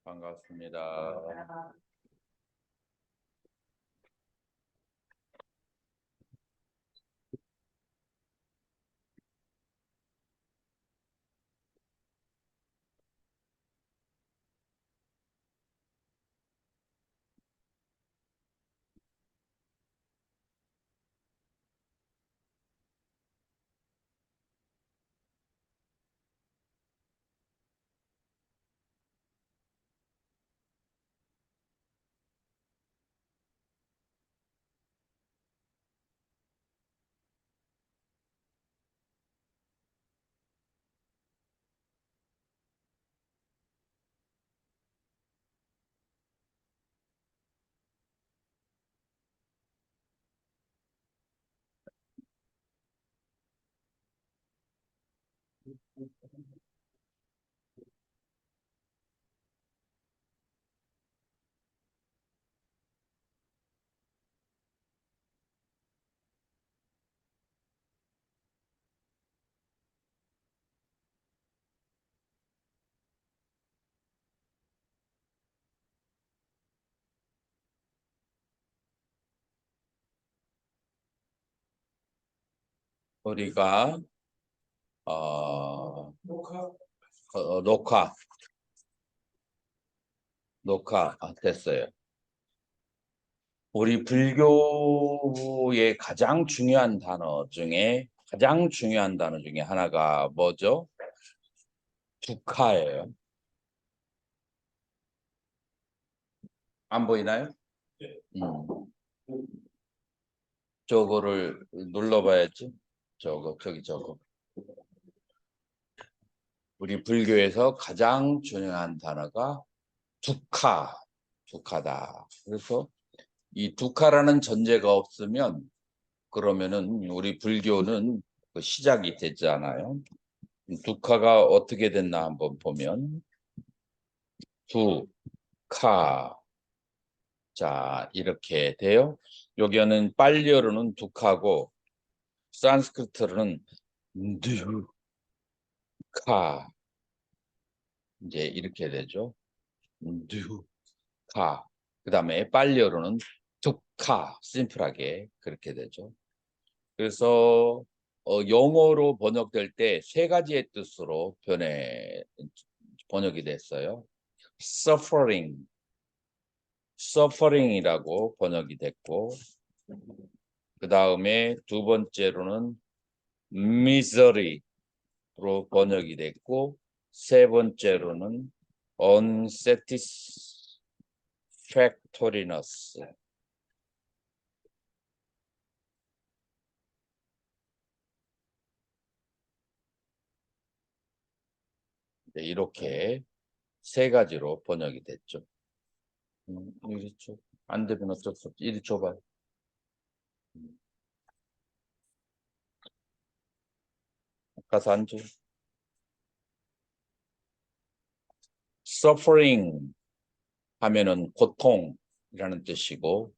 반갑습니다. 우리가 녹화 녹화 됐어요. 우리 불교의 가장 중요한 단어 중에 하나가 뭐죠? 두카예요. 안 보이나요? 음. 저거를 눌러봐야지. 저거. 우리 불교에서 가장 중요한 단어가 두카다. 그래서 이 두카라는 전제가 없으면 그러면은 우리 불교는 그 시작이 되잖아요. 두카가 어떻게 됐나 한번 보면 두카 자 이렇게 돼요. 여기는 빨리어로는 두카고 산스크리트로는 뉴카 이제 이렇게 되죠. 뉴카 그다음에 빨리어로는 두카 심플하게 그렇게 되죠. 그래서 영어로 번역될 때 세 가지의 뜻으로 번역이 됐어요. suffering이라고 번역이 됐고, 그 다음에 두 번째로는 misery로 번역이 됐고, 세 번째로는 unsatisfactoriness. 이렇게 세 가지로 번역이 됐죠. 이리 줘. 안 되면 어쩔 수 없지. 이리 줘봐. 가서 앉아. suffering 하면은 고통이라는 뜻이고,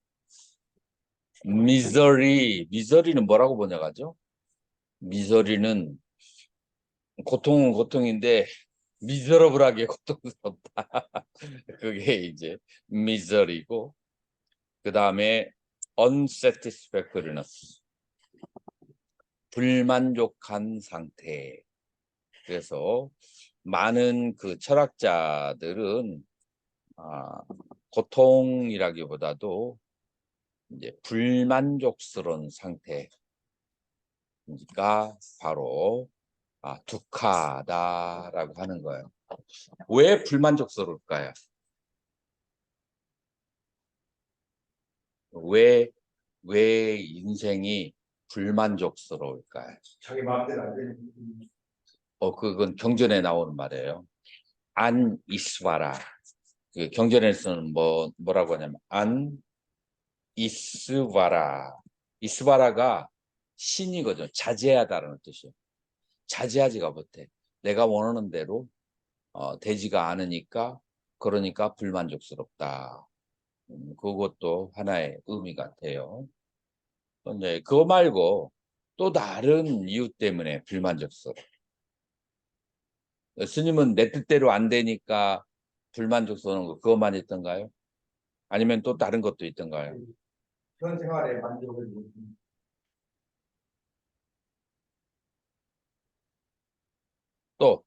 misery는 뭐라고 번역하죠? misery는 고통은 고통인데 미저러블하게 고통스럽다. 그게 이제 misery고, 그 다음에 unsatisfactoriness, 불만족한 상태. 그래서 많은 그 철학자들은 고통이라기보다도 이제 불만족스러운 상태가 바로 두카다라고 하는 거예요. 왜 불만족스러울까요? 왜 인생이 불만족스러울까요? 자기 마음대로 안 되는. 그건 경전에 나오는 말이에요. 안 이스와라. 그 경전에서는 뭐라고 하냐면 안 이스와라. 이스와라가 신이거든요. 자제하다라는 뜻이에요. 자제하지가 못해. 내가 원하는 대로 되지가 않으니까 그러니까 불만족스럽다. 그것도 하나의 의미 같아요. 근데 그거 말고 또 다른 이유 때문에 불만족스러워. 스님은 내 뜻대로 안 되니까 불만족스러운 거 그것만 있던가요? 아니면 또 다른 것도 있던가요? 그런 생활에 만족을 못. 또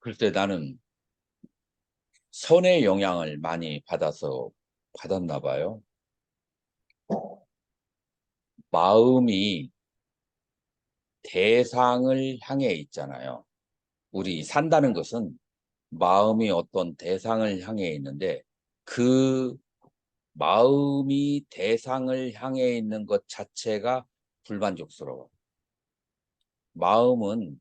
글쎄 나는 선의 영향을 많이 받았나 봐요. 마음이 대상을 향해 있잖아요. 우리 산다는 것은 마음이 어떤 대상을 향해 있는데 그 마음이 대상을 향해 있는 것 자체가 불만족스러워. 마음은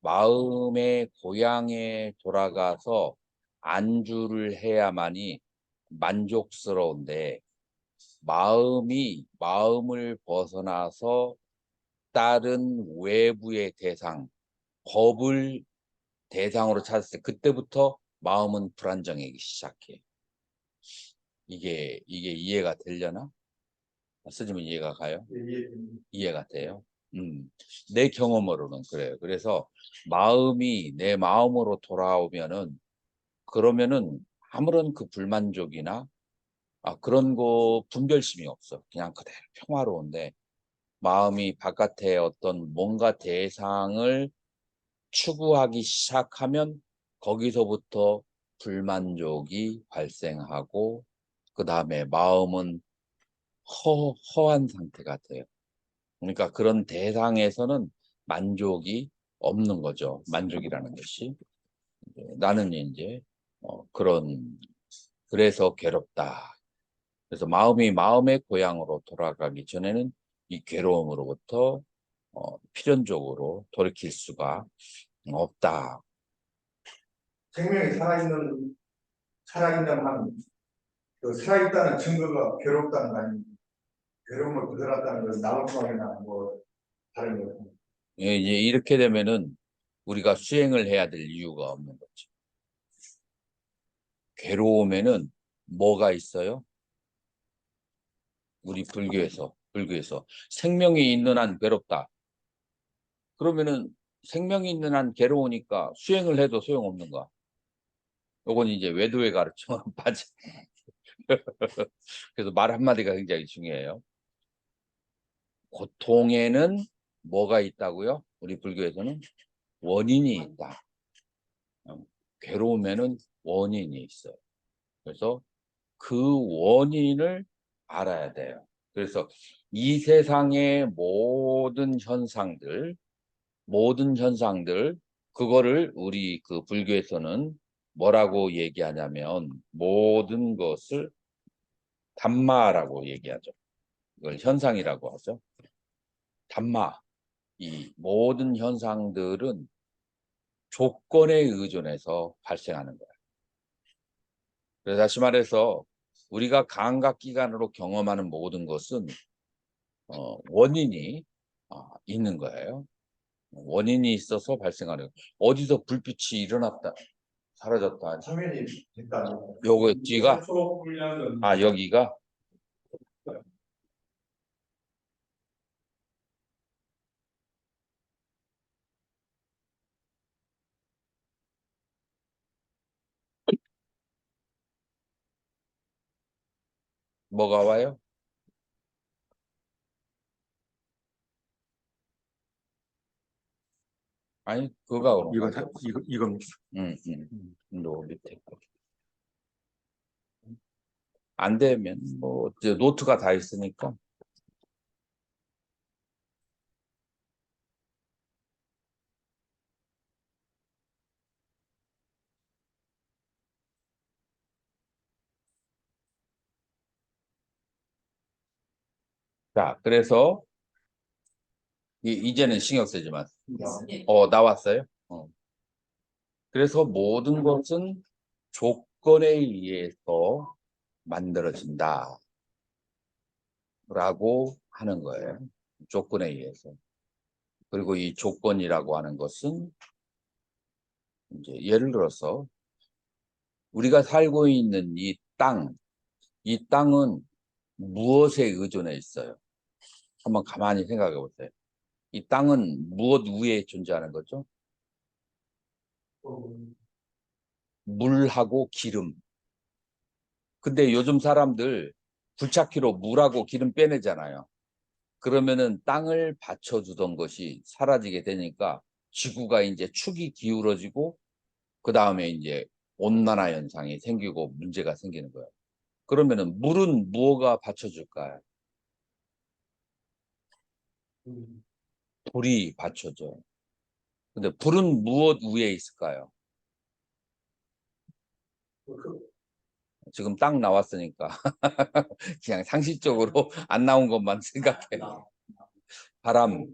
마음의 고향에 돌아가서 안주를 해야만이 만족스러운데 마음을 벗어나서 다른 외부의 대상, 법을 대상으로 찾았을 때 그때부터 마음은 불안정해지기 시작해. 이게 이해가 되려나? 쓰지면 이해가 가요? 이해가 돼요? 내 경험으로는 그래요. 그래서 마음이 내 마음으로 돌아오면은 그러면은 아무런 그 불만족이나 그런 거 분별심이 없어. 그냥 그대로 평화로운데 마음이 바깥에 어떤 뭔가 대상을 추구하기 시작하면 거기서부터 불만족이 발생하고 그 다음에 마음은 허한 상태가 돼요. 그러니까 그런 대상에서는 만족이 없는 거죠. 만족이라는 것이. 나는 이제 그래서 괴롭다. 그래서 마음이 마음의 고향으로 돌아가기 전에는 이 괴로움으로부터 필연적으로 돌이킬 수가 없다. 생명이 살아있는 한, 그 살아있다는 증거가 괴롭다는 거 아닙니까? 괴로움을 거절한다는 건 나홀성이나 뭐 다른 거. 예, 이제 이렇게 되면은 우리가 수행을 해야 될 이유가 없는 거죠. 괴로움에는 뭐가 있어요? 우리 불교에서 생명이 있는 한 괴롭다. 그러면은 생명이 있는 한 괴로우니까 수행을 해도 소용없는가? 요건 이제 외도의 가르침은 빠져. 그래서 말 한마디가 굉장히 중요해요. 고통에는 뭐가 있다고요? 우리 불교에서는 원인이 있다. 괴로움에는 원인이 있어요. 그래서 그 원인을 알아야 돼요. 그래서 이 세상의 모든 현상들, 그거를 우리 그 불교에서는 뭐라고 얘기하냐면 모든 것을 담마라고 얘기하죠. 이걸 현상이라고 하죠. 담마. 이 모든 현상들은 조건에 의존해서 발생하는 거예요. 그래서 다시 말해서 우리가 감각기관으로 경험하는 모든 것은 원인이 있는 거예요. 원인이 있어서 발생하는 거예요. 어디서 불빛이 일어났다, 사라졌다. 화면이 됐다. 요거 뒤가 여기가 뭐가 와요? 아니 그거가 오는 이건 거죠. 이겁니다. 요 밑에 거. 안 되면 뭐 이제 노트가 다 있으니까. 자, 그래서 이제는 신경 쓰지만 나왔어요. 그래서 모든 것은 조건에 의해서 만들어진다라고 하는 거예요. 조건에 의해서. 그리고 이 조건이라고 하는 것은 이제 예를 들어서 우리가 살고 있는 이 땅은 무엇에 의존해 있어요? 한번 가만히 생각해 보세요. 이 땅은 무엇 위에 존재하는 거죠? 물하고 기름. 근데 요즘 사람들 굴착기로 물하고 기름 빼내잖아요. 그러면은 땅을 받쳐주던 것이 사라지게 되니까 지구가 이제 축이 기울어지고 그 다음에 이제 온난화 현상이 생기고 문제가 생기는 거예요. 그러면은 물은 무엇가 받쳐줄까요? 불이 받쳐줘요. 근데 불은 무엇 위에 있을까요? 지금 딱 나왔으니까 그냥 상식적으로 안 나온 것만 생각해요. 바람.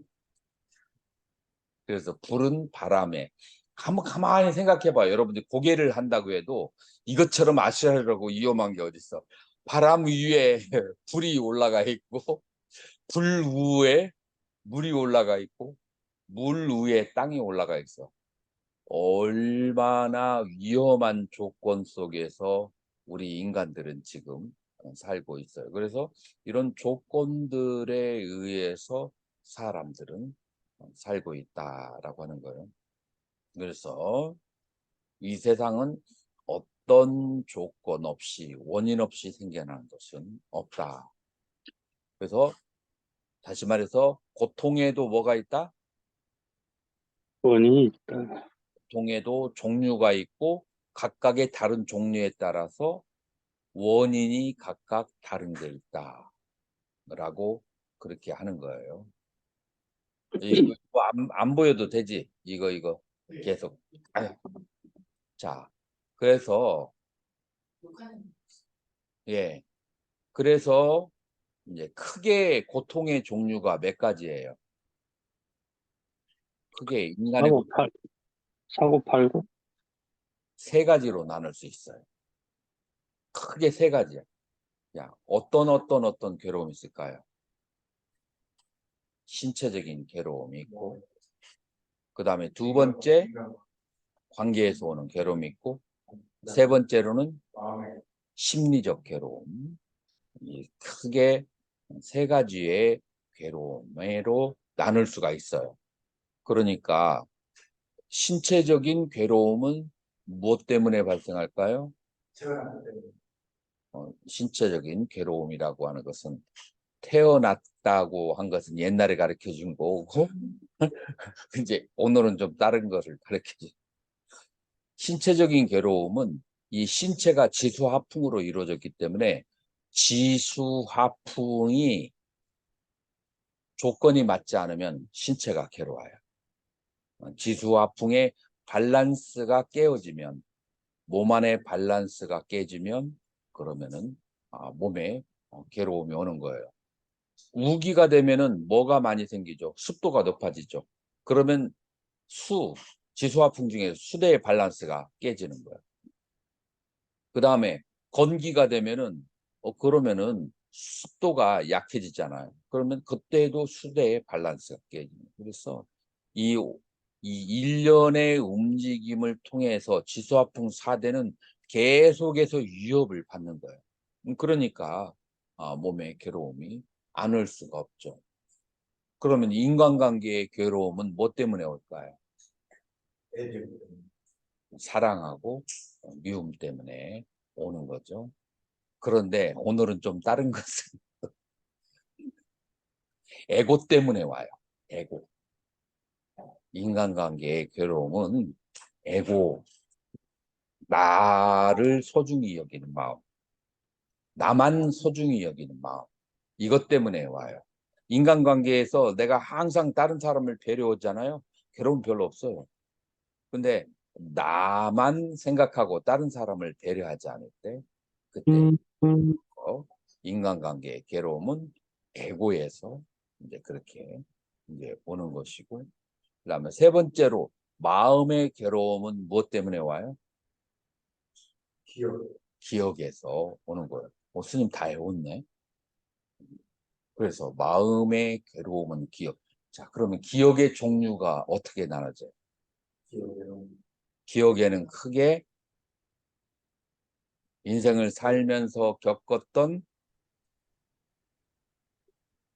그래서 불은 바람에. 한번 가만히 생각해봐요. 여러분들 고개를 한다고 해도 이것처럼 아시라고 위험한 게 어딨어. 바람 위에 불이 올라가 있고 불 위에 물이 올라가 있고 물 위에 땅이 올라가 있어. 얼마나 위험한 조건 속에서 우리 인간들은 지금 살고 있어요. 그래서 이런 조건들에 의해서 사람들은 살고 있다라고 하는 거예요. 그래서 이 세상은 어떤 조건 없이 원인 없이 생겨나는 것은 없다. 그래서 다시 말해서 고통에도 뭐가 있다? 원인이 있다. 고통에도 종류가 있고 각각의 다른 종류에 따라서 원인이 각각 다른 게 있다라고 그렇게 하는 거예요. 이거 안 보여도 되지? 이거 계속. 아유. 자, 그래서 예, 그래서 이제 크게 고통의 종류가 몇 가지예요. 크게 인간의 사고 팔, 사고 팔고, 세 가지로 나눌 수 있어요. 크게 세 가지야. 야, 어떤 괴로움이 있을까요? 신체적인 괴로움이 있고, 그 다음에 두 번째 관계에서 오는 괴로움이 있고, 세 번째로는 마음에 심리적 괴로움. 이 크게 세 가지의 괴로움으로 나눌 수가 있어요. 그러니까 신체적인 괴로움은 무엇 때문에 발생할까요? 태어났기 때문에 신체적인 괴로움이라고 하는 것은 태어났다고 한 것은 옛날에 가르쳐 준 거고 이제 오늘은 좀 다른 것을 가르쳐 준. 신체적인 괴로움은 이 신체가 지수화풍으로 이루어졌기 때문에 지수화풍이 조건이 맞지 않으면 신체가 괴로워요. 지수화풍의 밸런스가 깨어지면, 몸 안의 밸런스가 깨지면 그러면은 몸에 괴로움이 오는 거예요. 우기가 되면은 뭐가 많이 생기죠? 습도가 높아지죠. 그러면 지수화풍 중에 수대의 밸런스가 깨지는 거예요. 그 다음에 건기가 되면은 그러면은 습도가 약해지잖아요. 그러면 그때도 수대의 밸런스가 깨집니다. 그래서 이, 이 일련의 움직임을 통해서 지수화풍 4대는 계속해서 위협을 받는 거예요. 그러니까 몸의 괴로움이 안 올 수가 없죠. 그러면 인간관계의 괴로움은 뭐 때문에 올까요? 애들 사랑하고 미움 때문에 오는 거죠. 그런데 오늘은 좀 다른 것은 에고 때문에 와요. 에고. 인간관계의 괴로움은 에고, 나를 소중히 여기는 마음, 나만 소중히 여기는 마음, 이것 때문에 와요. 인간관계에서 내가 항상 다른 사람을 배려하잖아요. 괴로움 별로 없어요. 근데 나만 생각하고 다른 사람을 배려하지 않을 때 그때 음, 음, 인간관계의 괴로움은 에고에서 이제 그렇게 이제 오는 것이고, 그다음에 세 번째로 마음의 괴로움은 무엇 때문에 와요? 기억 기억에서 오는 거예요. 스님 다 해왔네. 그래서 마음의 괴로움은 기억. 자, 그러면 기억의 종류가 어떻게 나눠져요? 기억에는 기억에는 크게 인생을 살면서 겪었던,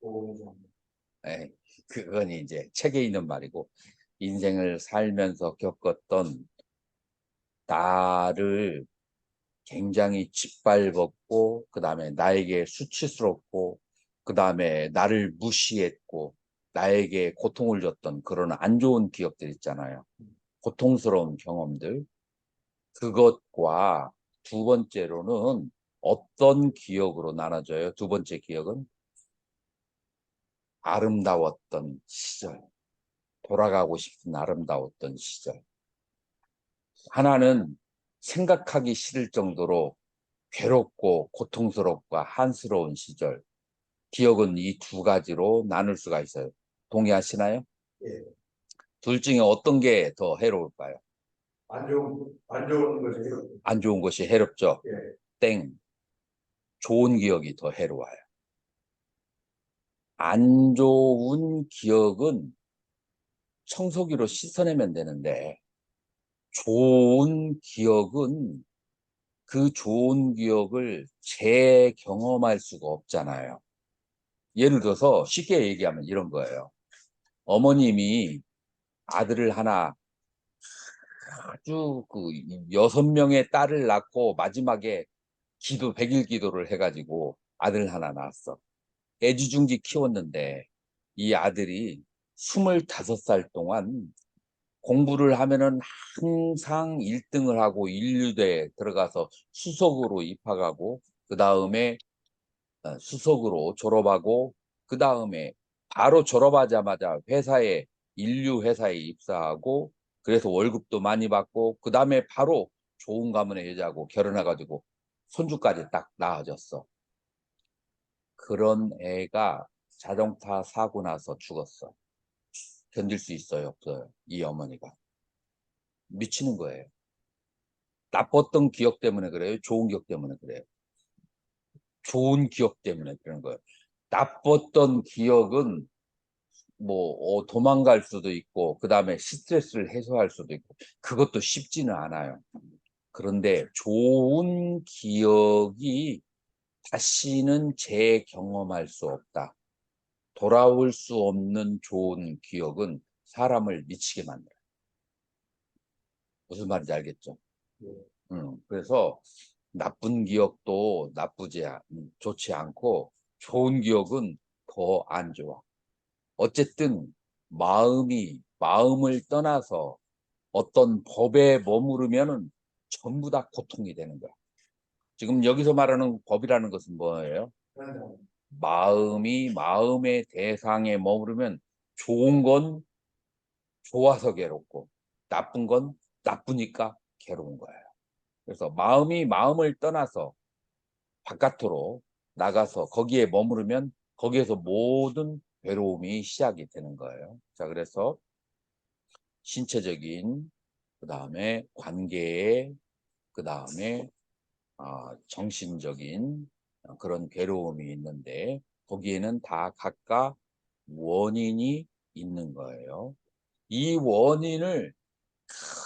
보호자 그건 이제 책에 있는 말이고, 인생을 살면서 겪었던 나를 굉장히 짓밟았고, 그 다음에 나에게 수치스럽고, 그 다음에 나를 무시했고, 나에게 고통을 줬던 그런 안 좋은 기억들 있잖아요. 고통스러운 경험들. 그것과 두 번째로는 어떤 기억으로 나눠져요? 두 번째 기억은 아름다웠던 시절. 돌아가고 싶은 아름다웠던 시절. 하나는 생각하기 싫을 정도로 괴롭고 고통스럽고 한스러운 시절. 기억은 이 두 가지로 나눌 수가 있어요. 동의하시나요? 예. 둘 중에 어떤 게 더 해로울까요? 안 좋은 것이 안 좋은 것이 해롭죠. 예. 땡. 좋은 기억이 더 해로워요. 안 좋은 기억은 청소기로 씻어내면 되는데, 좋은 기억은 그 좋은 기억을 재경험할 수가 없잖아요. 예를 들어서 쉽게 얘기하면 이런 거예요. 어머님이 아들을 하나, 아주 그 6명의 딸을 낳고 마지막에 기도 100일 기도를 해가지고 아들 하나 낳았어. 애지중지 키웠는데 이 아들이 25살 동안 공부를 하면은 항상 1등을 하고 인류대에 들어가서 수석으로 입학하고 그 다음에 수석으로 졸업하고 그 다음에 바로 졸업하자마자 인류 회사에 입사하고 그래서 월급도 많이 받고 그 다음에 바로 좋은 가문의 여자하고 결혼해가지고 손주까지 딱 낳아줬어. 그런 애가 자동차 사고 나서 죽었어. 견딜 수 있어요, 없어요? 이 어머니가. 미치는 거예요. 나빴던 기억 때문에 그래요? 좋은 기억 때문에 그래요? 좋은 기억 때문에 그런 거예요. 나빴던 기억은 뭐 도망갈 수도 있고 그 다음에 스트레스를 해소할 수도 있고 그것도 쉽지는 않아요. 그런데 좋은 기억이 다시는 재경험할 수 없다. 돌아올 수 없는 좋은 기억은 사람을 미치게 만들어요. 무슨 말인지 알겠죠? 예. 그래서 나쁜 기억도 좋지 않고 좋은 기억은 더 안 좋아. 어쨌든 마음을 떠나서 어떤 법에 머무르면은 전부 다 고통이 되는 거야. 지금 여기서 말하는 법이라는 것은 뭐예요? 그런 마음의 대상에 머무르면 좋은 건 좋아서 괴롭고 나쁜 건 나쁘니까 괴로운 거예요. 그래서 마음을 떠나서 바깥으로 나가서 거기에 머무르면 거기에서 모든 괴로움이 시작이 되는 거예요. 자, 그래서 신체적인, 그 다음에 관계의, 그 다음에 정신적인 그런 괴로움이 있는데 거기에는 다 각각 원인이 있는 거예요. 이 원인을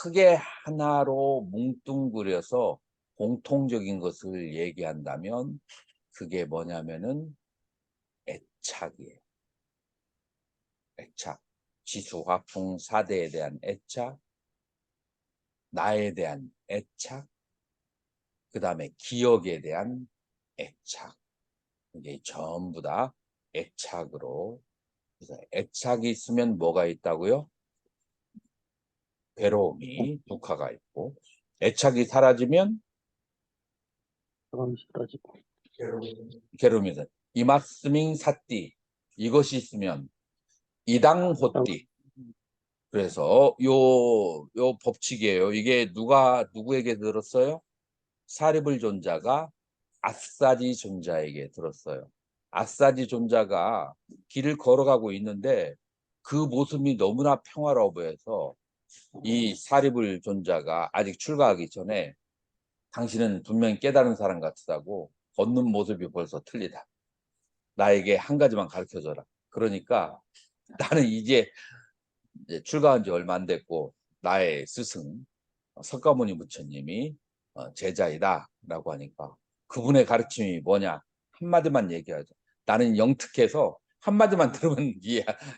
크게 하나로 뭉뚱그려서 공통적인 것을 얘기한다면 그게 뭐냐면은 애착이에요. 애착. 지수화풍 4대에 대한 애착, 나에 대한 애착, 그 다음에 기억에 대한 애착. 이게 전부 다 애착으로. 그래서 애착이 있으면 뭐가 있다고요? 괴로움이, 두카가 있고, 애착이 사라지면 그럼 사라지고. 괴로움이 있어요. 이마스밍 사띠. 이것이 있으면 이당호띠. 그래서 요 법칙이에요. 이게 누구에게 들었어요? 사리불 존자가 아싸지 존자에게 들었어요. 아싸지 존자가 길을 걸어가고 있는데 그 모습이 너무나 평화로워 보여서 이 사리불 존자가 아직 출가하기 전에 당신은 분명히 깨달은 사람 같다고 걷는 모습이 벌써 틀리다. 나에게 한 가지만 가르쳐줘라. 그러니까 나는 이제 출가한 지 얼마 안 됐고 나의 스승 석가모니 부처님이 제자이다 라고 하니까 그분의 가르침이 뭐냐 한마디만 얘기하죠. 나는 영특해서 한마디만 들으면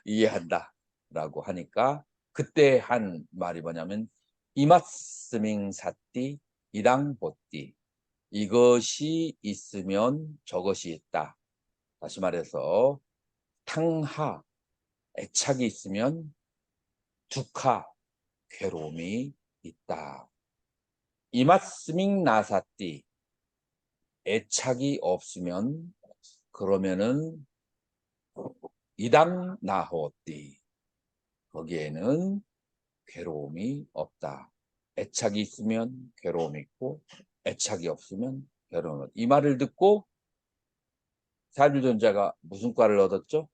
이해한다 라고 하니까 그때 한 말이 뭐냐면 이마스밍 사띠 이당 보띠. 이것이 있으면 저것이 있다. 다시 말해서 탕하 애착이 있으면 두카 괴로움이 있다. 이마스밍 나사띠 애착이 없으면 그러면은 이당 나호띠 거기에는 괴로움이 없다. 애착이 있으면 괴로움이 있고 애착이 없으면 괴로움이 없다. 이 말을 듣고 사주존자가 무슨 과를 얻었죠?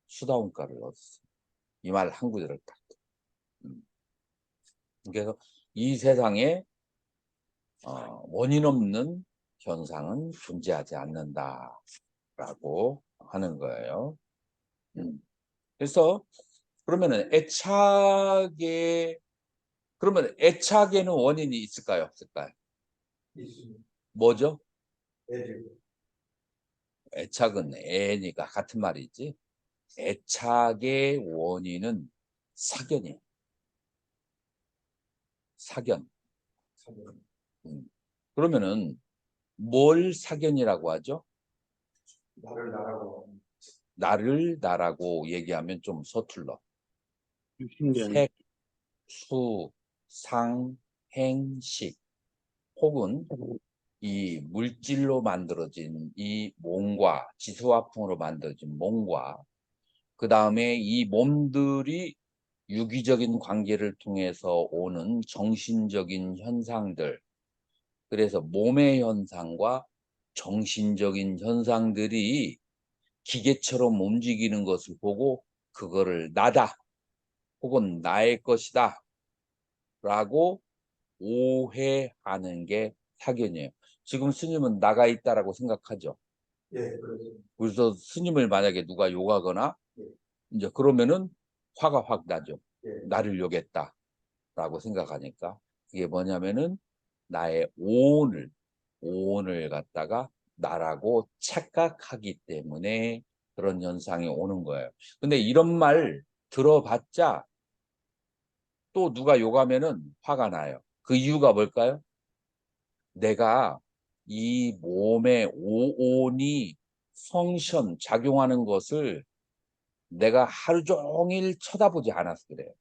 수다원과를 얻었어요. 이 말 한 구절을 딱. 그래서 이 세상에 원인 없는 현상은 존재하지 않는다라고 하는 거예요. 그래서 그러면 애착에는 원인이 있을까요, 없을까요? 있습니다. 뭐죠? 애들. 애착은 애니까 같은 말이지. 애착의 원인은 사견이에요. 사견. 음. 그러면은 뭘 사견이라고 하죠? 나를 나라고 얘기하면 좀 서툴러. 신기한. 색, 수, 상, 행, 식 혹은 이 물질로 만들어진 이 몸과 지수화풍으로 만들어진 몸과 그 다음에 이 몸들이 유기적인 관계를 통해서 오는 정신적인 현상들, 그래서 몸의 현상과 정신적인 현상들이 기계처럼 움직이는 것을 보고 그거를 나다 혹은 나의 것이다 라고 오해하는 게 사견이에요. 지금 스님은 나가 있다라고 생각하죠. 예, 그렇죠. 그래서 스님을 만약에 누가 욕하거나 예. 이제 그러면은 화가 확 나죠. 예. 나를 욕했다라고 생각하니까 이게 뭐냐면은 나의 오온을 갖다가 나라고 착각하기 때문에 그런 현상이 오는 거예요. 근데 이런 말 들어봤자 또 누가 욕하면은 화가 나요. 그 이유가 뭘까요? 내가 이 몸의 오온이 펑션, 작용하는 것을 내가 하루 종일 쳐다보지 않아서 그래요.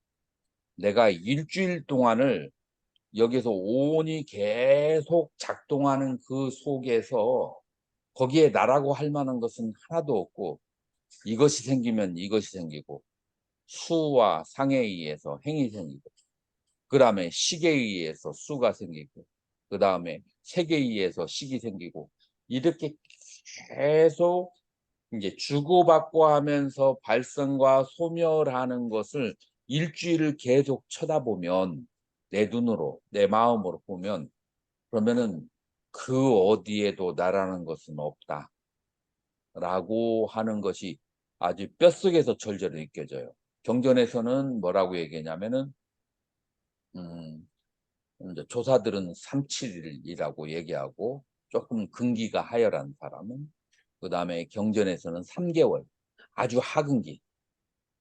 내가 일주일 동안을 여기서 오온이 계속 작동하는 그 속에서 거기에 나라고 할 만한 것은 하나도 없고 이것이 생기면 이것이 생기고 수와 상에 의해서 행이 생기고 그 다음에 식에 의해서 수가 생기고 그 다음에 색에 의해서 식이 생기고 이렇게 계속 이제 주고받고 하면서 발생과 소멸하는 것을 일주일을 계속 쳐다보면 내 눈으로 내 마음으로 보면 그러면은 그 어디에도 나라는 것은 없다 라고 하는 것이 아주 뼛속에서 절절히 느껴져요. 경전에서는 뭐라고 얘기하냐면은 이제 조사들은 3-7일이라고 얘기하고 조금 근기가 하열한 사람은 그 다음에 경전에서는 3개월 아주 하근기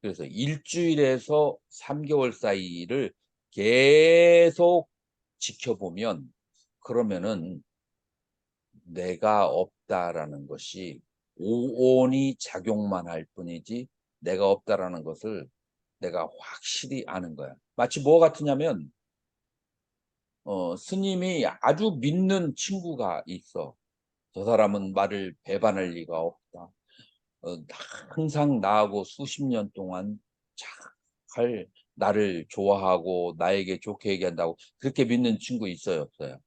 그래서 일주일에서 3개월 사이를 계속 지켜보면 그러면은 내가 없다라는 것이 오온이 작용만 할 뿐이지 내가 없다라는 것을 내가 확실히 아는 거야. 마치 뭐 같으냐면 스님이 아주 믿는 친구가 있어. 저 사람은 말을 배반할 리가 없다. 항상 나하고 수십 년 동안 잘 나를 좋아하고 나에게 좋게 얘기한다고 그렇게 믿는 친구 있어요, 없어요?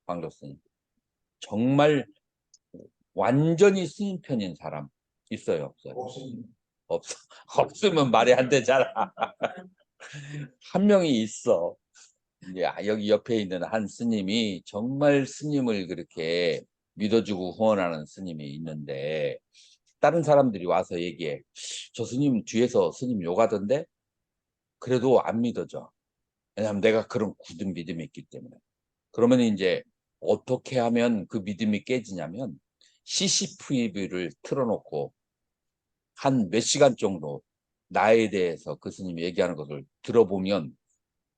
광덕 스님. 정말 완전히 스님 편인 사람 있어요, 없어요? 없습니다. 없어. 없으면 말이 안 되잖아. 한 명이 있어. 이제 여기 옆에 있는 한 스님이 정말 스님을 그렇게 믿어주고 후원하는 스님이 있는데 다른 사람들이 와서 얘기해. 저 스님 뒤에서 스님 욕하던데 그래도 안 믿어져. 왜냐하면 내가 그런 굳은 믿음이 있기 때문에. 그러면 이제 어떻게 하면 그 믿음이 깨지냐면 CCTV를 틀어놓고 한 몇 시간 정도 나에 대해서 그 스님이 얘기하는 것을 들어보면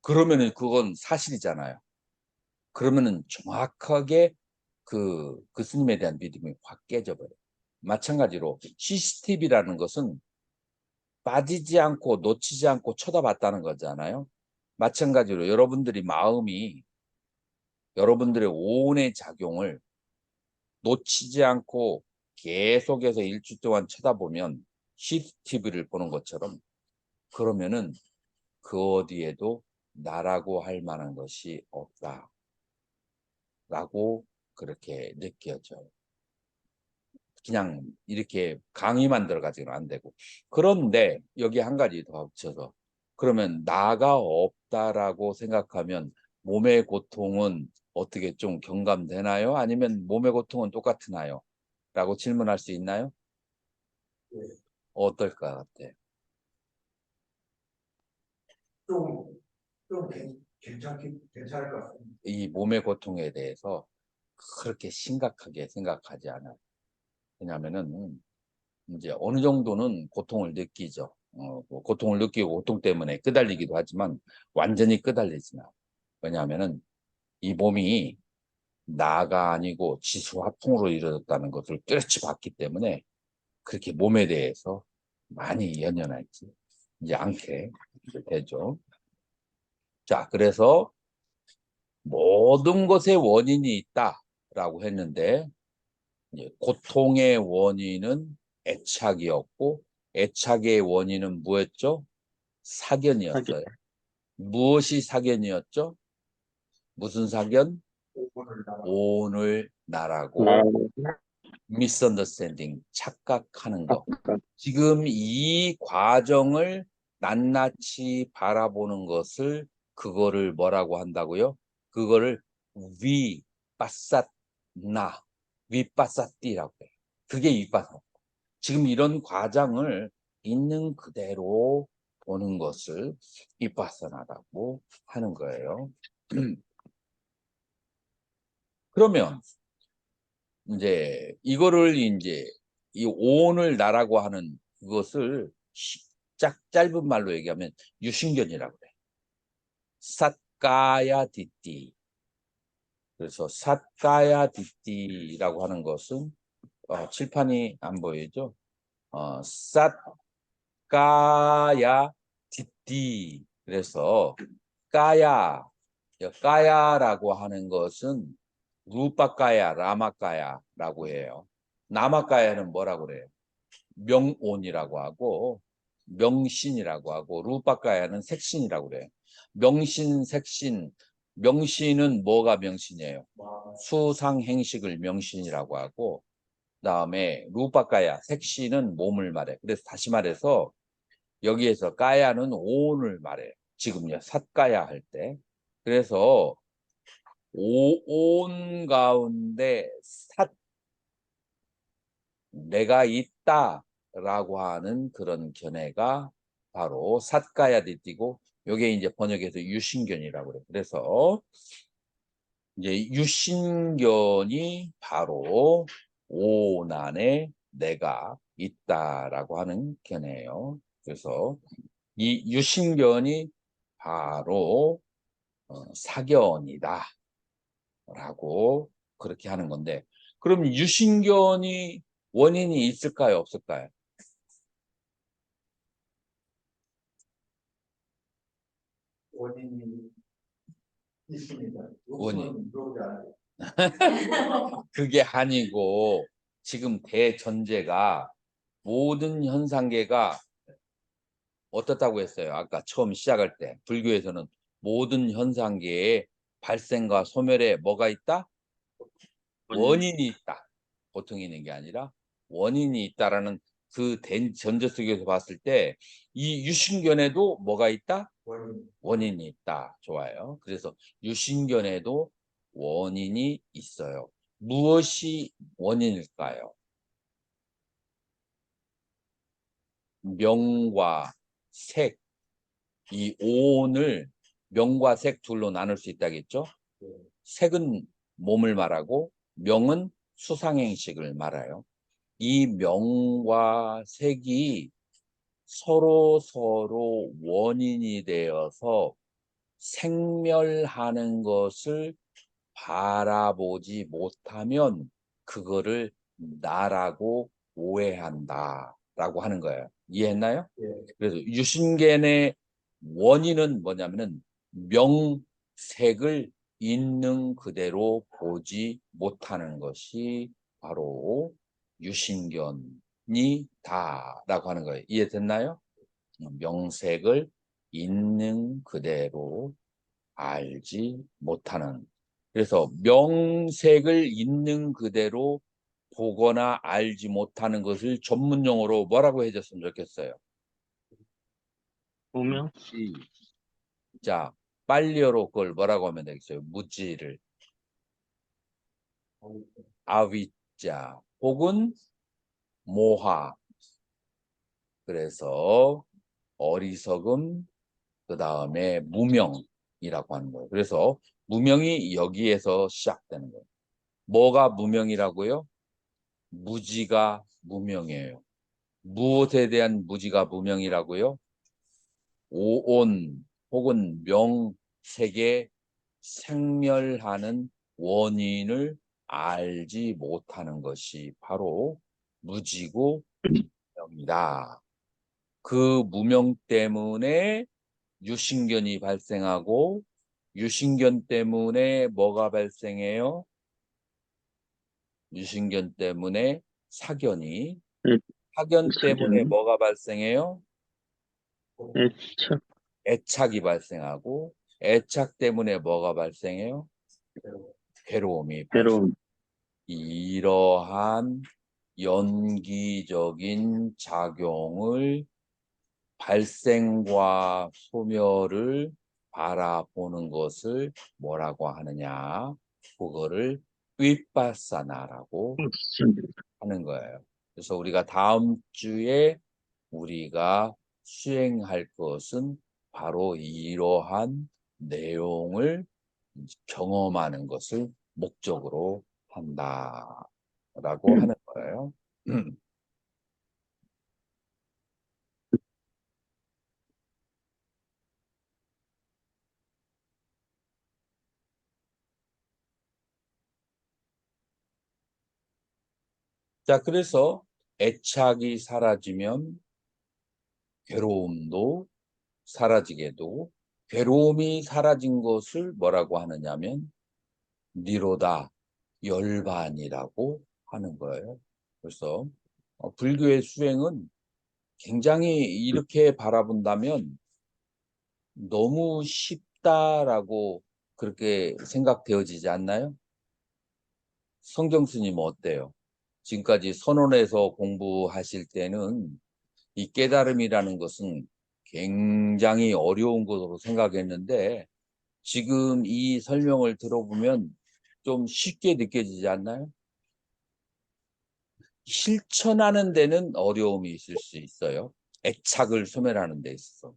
그러면은 그건 사실이잖아요. 그러면은 정확하게 그 스님에 대한 믿음이 확 깨져버려요. 마찬가지로 CCTV라는 것은 빠지지 않고 놓치지 않고 쳐다봤다는 거잖아요. 마찬가지로 여러분들이 마음이 여러분들의 오온의 작용을 놓치지 않고 계속해서 일주 동안 쳐다보면 CCTV를 보는 것처럼 그러면은 그 어디에도 나라고 할 만한 것이 없다라고 그렇게 느껴져요. 그냥 이렇게 강의만 들어가지는 안 되고. 그런데 여기 한 가지 더 붙여서 그러면 나가 없다라고 생각하면 몸의 고통은 어떻게 좀 경감되나요? 아니면 몸의 고통은 똑같나요? 라고 질문할 수 있나요? 예. 어떨 것 같아요? 좀 괜찮을 것 같습니다. 이 몸의 고통에 대해서 그렇게 심각하게 생각하지 않아요. 왜냐하면은 이제 어느 정도는 고통을 느끼죠. 뭐 고통을 느끼고 고통 때문에 끄달리기도 하지만 완전히 끄달리지는 않아요. 왜냐하면은 이 몸이 나가 아니고 지수화풍으로 이루어졌다는 것을 뚜렷이 봤기 때문에 그렇게 몸에 대해서 많이 연연하지 이제 않게 되죠. 자, 그래서 모든 것에 원인이 있다라고 했는데 고통의 원인은 애착이었고 애착의 원인은 뭐였죠? 사견이었어요. 무엇이 사견이었죠? 무슨 사견? 오늘 나라고 misunderstanding, 착각하는 거. 지금 이 과정을 낱낱이 바라보는 것을 그거를 뭐라고 한다고요? 그거를 위빠삿나, 위빠삿띠라고 해요. 그게 위빠삿. 지금 이런 과정을 있는 그대로 보는 것을 위빠사나라고 하는 거예요. 그러면 이제 이거를 이제 이 오온을 나라고 하는 그것을 짧은 말로 얘기하면 유신견이라고 그래. 삿가야 디띠. 그래서 삿가야 디띠라고 하는 것은 칠판이 안 보이죠? 삿가야 디띠. 그래서 까야라고 하는 것은 루빠까야, 라마까야라고 해요. 나마까야는 뭐라고 그래요? 명온이라고 하고 명신이라고 하고 루빠까야는 색신이라고 그래요. 명신, 색신, 명신은 뭐가 명신이에요? 수상행식을 명신이라고 하고 그다음에 루빠까야, 색신은 몸을 말해. 그래서 다시 말해서 여기에서 까야는 오온을 말해요. 지금요, 삿까야 할 때. 그래서 오온 가운데 내가 있다라고 하는 그런 견해가 바로 삿가야디띠고 요게 이제 번역해서 유신견이라고 그래요. 그래서 이제 유신견이 바로 오온 안에 내가 있다라고 하는 견해예요. 그래서 이 유신견이 바로 사견이다 라고 그렇게 하는 건데 그럼 유신견이 원인이 있을까요? 없을까요? 원인이 있습니다. 원인. 그러지 않아요. 그게 아니고 지금 대전제가 모든 현상계가 어떻다고 했어요? 아까 처음 시작할 때 불교에서는 모든 현상계에 발생과 소멸에 뭐가 있다? 원인이 있다. 보통 있는 게 아니라 원인이 있다라는 그 전제 속에서 봤을 때 이 유신견에도 뭐가 있다? 원인이 있다. 좋아요. 그래서 유신견에도 원인이 있어요. 무엇이 원인일까요? 명과 색, 이 오온을 명과 색 둘로 나눌 수 있다겠죠? 색은 몸을 말하고 명은 수상행식을 말해요. 이 명과 색이 서로 원인이 되어서 생멸하는 것을 바라보지 못하면 그거를 나라고 오해한다라고 하는 거예요. 이해했나요? 예. 그래서 유신견의 원인은 뭐냐면은 명색을 있는 그대로 보지 못하는 것이 바로 유신견이 다라고 하는 거예요. 이해됐나요? 명색을 있는 그대로 알지 못하는. 그래서 명색을 있는 그대로 보거나 알지 못하는 것을 전문용어로 뭐라고 해줬으면 좋겠어요? 무명? 자, 빨리어로 그걸 뭐라고 하면 되겠어요? 무지를. 아위자 혹은 모하. 그래서 어리석음, 그 다음에 무명이라고 하는 거예요. 그래서 무명이 여기에서 시작되는 거예요. 뭐가 무명이라고요? 무지가 무명이에요. 무엇에 대한 무지가 무명이라고요? 오온 혹은 명색의 생멸하는 원인을 알지 못하는 것이 바로 무지고 무명이다. 그 무명 때문에 유신견이 발생하고 유신견 때문에 뭐가 발생해요? 유신견 때문에 사견이, 애, 사견 때문에 사견, 뭐가 발생해요? 애착, 애착이 발생하고 애착 때문에 뭐가 발생해요? 괴로움이 발생. 괴로움, 이러한 연기적인 작용을 발생과 소멸을 바라보는 것을 뭐라고 하느냐? 그거를 윗바사나라고 하는 거예요. 그래서 우리가 다음 주에 우리가 수행할 것은 바로 이러한 내용을 경험하는 것을 목적으로 한다라고 하는 거예요. 자, 그래서 애착이 사라지면 괴로움도 사라지게 되고, 괴로움이 사라진 것을 뭐라고 하느냐면 니로다, 열반이라고 하는 거예요. 그래서 불교의 수행은 굉장히 이렇게 바라본다면 너무 쉽다라고 그렇게 생각되어지지 않나요? 성경 스님 어때요? 지금까지 선원에서 공부하실 때는 이 깨달음이라는 것은 굉장히 어려운 것으로 생각했는데 지금 이 설명을 들어보면 좀 쉽게 느껴지지 않나요? 실천하는 데는 어려움이 있을 수 있어요. 애착을 소멸하는 데 있어서.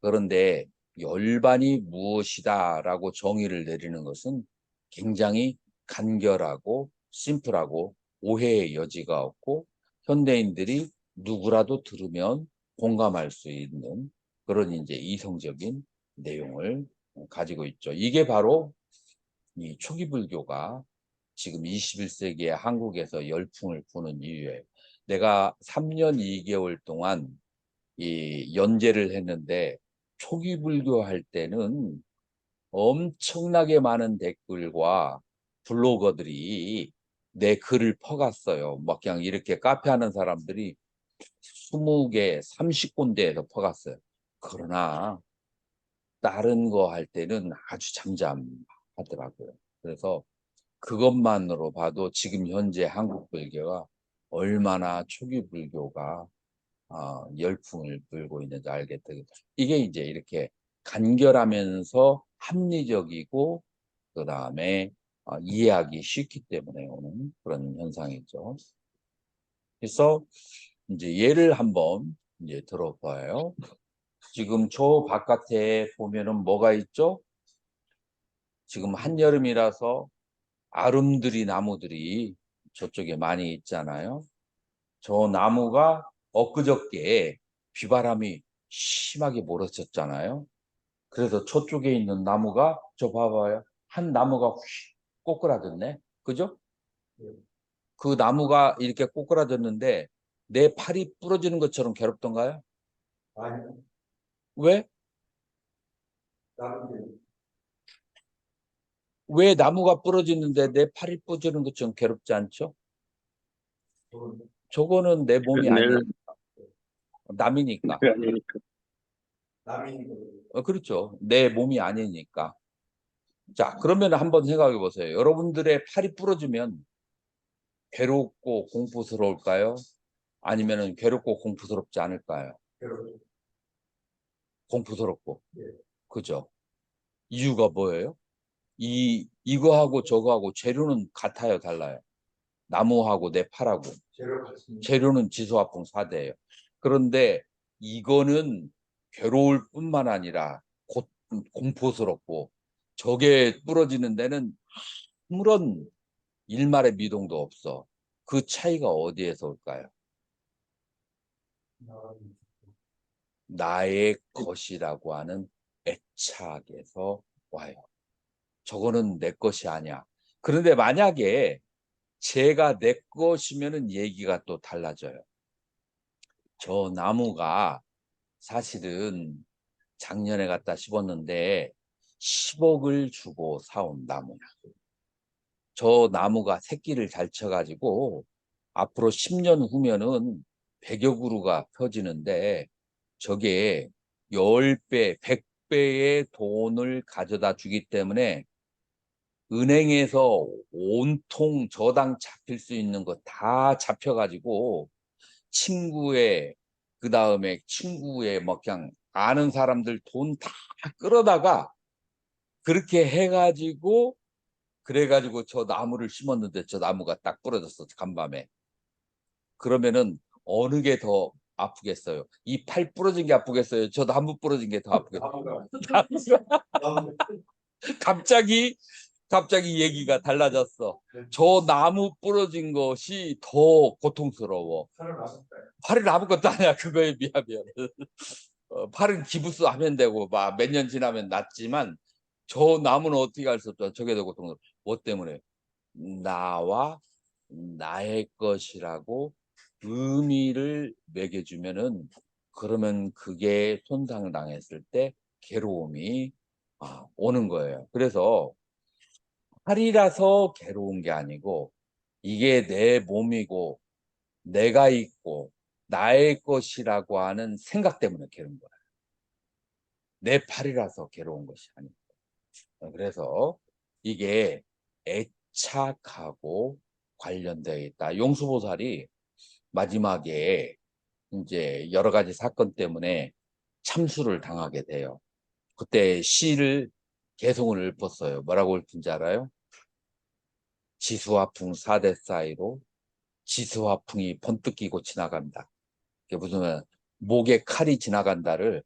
그런데 열반이 무엇이다라고 정의를 내리는 것은 굉장히 간결하고 심플하고 오해의 여지가 없고 현대인들이 누구라도 들으면 공감할 수 있는 그런 이제 이성적인 내용을 가지고 있죠. 이게 바로 이 초기 불교가 지금 21세기에 한국에서 열풍을 부는 이유예요. 내가 3년 2개월 동안 이 연재를 했는데 초기 불교 할 때는 엄청나게 많은 댓글과 블로거들이 내 글을 퍼갔어요. 막 그냥 이렇게 카페 하는 사람들이 20개, 30군데에서 퍼갔어요. 그러나 다른 거 할 때는 아주 잠잠하더라고요. 그래서 그것만으로 봐도 지금 현재 한국 불교가 얼마나 초기 불교가 열풍을 불고 있는지 알게 되겠다. 이게 이제 이렇게 간결하면서 합리적이고 그 다음에 이해하기 쉽기 때문에 오는 그런 현상이죠. 그래서 이제 예를 한번 이제 들어봐요. 지금 저 바깥에 보면은 뭐가 있죠? 지금 한여름이라서 아름드리 나무들이 저쪽에 많이 있잖아요. 저 나무가 엊그저께 비바람이 심하게 몰아쳤잖아요. 그래서 저쪽에 있는 나무가 저 봐봐요. 한 나무가 휙 꼬꾸라졌네. 그죠? 그 나무가 이렇게 꼬꾸라졌는데 내 팔이 부러지는 것처럼 괴롭던가요? 아니, 왜? 나는 왜 나무가 부러지는데 내 팔이 부러지는 것처럼 괴롭지 않죠? 저거는 내 몸이 아니야. 내가 남이니까. 아니니까. 남이 그렇죠. 내 몸이 아니니까. 자, 그러면 한번 생각해 보세요. 여러분들의 팔이 부러지면 괴롭고 공포스러울까요? 아니면은 괴롭고 공포스럽지 않을까요? 괴롭죠. 공포스럽고. 예. 그죠? 이유가 뭐예요? 이거하고 저거하고 재료는 같아요, 달라요? 나무하고 내 팔하고. 재료 같습니다. 재료는 지소화풍 4대예요. 그런데 이거는 괴로울 뿐만 아니라 공포스럽고 저게 부러지는 데는 아무런 일말의 미동도 없어. 그 차이가 어디에서 올까요? 나의 것이라고 하는 애착에서 와요. 저거는 내 것이 아니야. 그런데 만약에 제가 내 것이면은 얘기가 또 달라져요. 저 나무가 사실은 작년에 갖다 심었는데 10억을 주고 사온 나무야. 저 나무가 새끼를 잘 쳐가지고 앞으로 10년 후면은 100여 그루가 펴지는데 저게 10배, 100배의 돈을 가져다 주기 때문에 은행에서 온통 저당 잡힐 수 있는 거 다 잡혀가지고 친구의 그다음에 친구의 뭐 그냥 아는 사람들 돈 다 끌어다가 그렇게 해가지고 그래가지고 저 나무를 심었는데 저 나무가 딱 부러졌어 간밤에. 그러면은 어느 게 더 아프겠어요? 이 팔 부러진 게 아프겠어요? 저 나무 부러진 게 더 아프겠어요? 나무가 나무가 갑자기 얘기가 달라졌어. 저 나무 부러진 것이 더 고통스러워. 살을 놨었다. 팔은 아무것도 아니야. 그거에 비하면. 팔은 기부스 하면 되고 막 몇 년 지나면 낫지만 저 나무는 어떻게 할 수 없어. 저게 더 고통스러워. 뭐 때문에? 나와 나의 것이라고 의미를 매겨주면은 그러면 그게 손상을 당했을 때 괴로움이 오는 거예요. 그래서 팔이라서 괴로운 게 아니고 이게 내 몸이고 내가 있고 나의 것이라고 하는 생각 때문에 괴로운 거예요. 내 팔이라서 괴로운 것이 아니고. 그래서 이게 애착하고 관련되어 있다. 용수보살이 마지막에 이제 여러 가지 사건 때문에 참수를 당하게 돼요. 그때 시를 개송을 읊었어요. 뭐라고 읊은지 알아요? 지수화풍 4대 사이로 지수화풍이 번뜩 끼고 지나간다. 그게 무슨 목에 칼이 지나간다를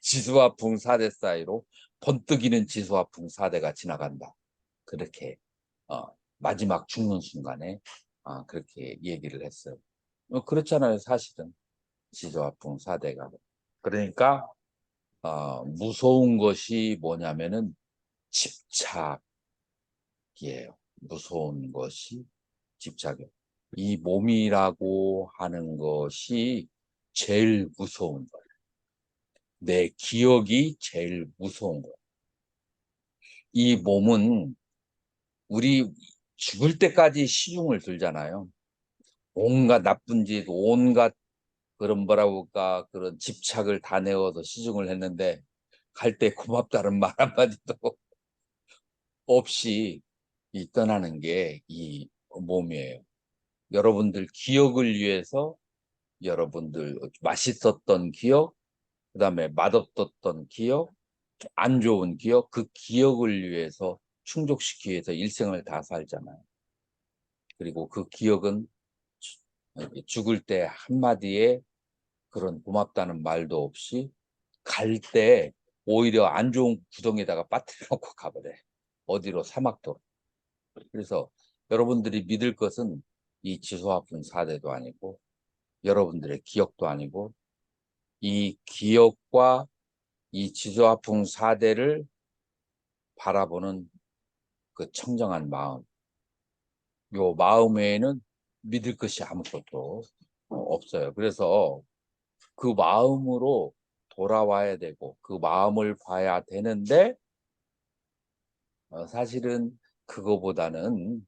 지수화풍 4대 사이로 번뜩이는 지수화풍 4대가 지나간다. 그렇게 마지막 죽는 순간에 그렇게 얘기를 했어요. 그렇잖아요, 사실은. 지수화풍 4대가. 그러니까 무서운 것이 뭐냐면은 집착이에요. 무서운 것이 집착이에요. 이 몸이라고 하는 것이 제일 무서운 거예요. 내 기억이 제일 무서운 거예요. 이 몸은 우리 죽을 때까지 시중을 들잖아요. 온갖 나쁜 짓, 온갖 그런 뭐라고 할까 그런 집착을 다 내어서 시중을 했는데 갈 때 고맙다는 말 한마디도 없이 떠나는 게 이 몸이에요. 여러분들 기억을 위해서 여러분들 맛있었던 기억, 그다음에 맛없었던 기억, 안 좋은 기억, 그 기억을 위해서 충족시키기 위해서 일생을 다 살잖아요. 그리고 그 기억은 죽을 때 한마디에 그런 고맙다는 말도 없이 갈 때 오히려 안 좋은 구덩이에다가 빠뜨려 놓고 가버려. 어디로? 사막도로. 그래서 여러분들이 믿을 것은 이 지소화풍 4대도 아니고 여러분들의 기억도 아니고 이 기억과 이 지소화풍 4대를 바라보는 그 청정한 마음. 요 마음 외에는 믿을 것이 아무것도 없어요. 그래서 그 마음으로 돌아와야 되고 그 마음을 봐야 되는데 사실은 그거보다는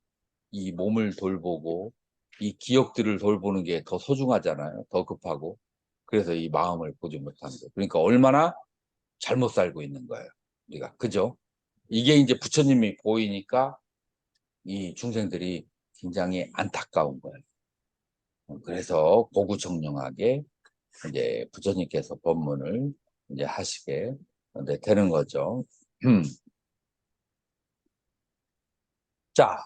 이 몸을 돌보고 이 기억들을 돌보는 게 더 소중하잖아요. 더 급하고. 그래서 이 마음을 보지 못하는 거예요. 그러니까 얼마나 잘못 살고 있는 거예요. 우리가. 그죠? 이게 이제 부처님이 보이니까 이 중생들이 굉장히 안타까운 거예요. 그래서 고구청령하게 이제 부처님께서 법문을 이제 하시게 되는 거죠. 자,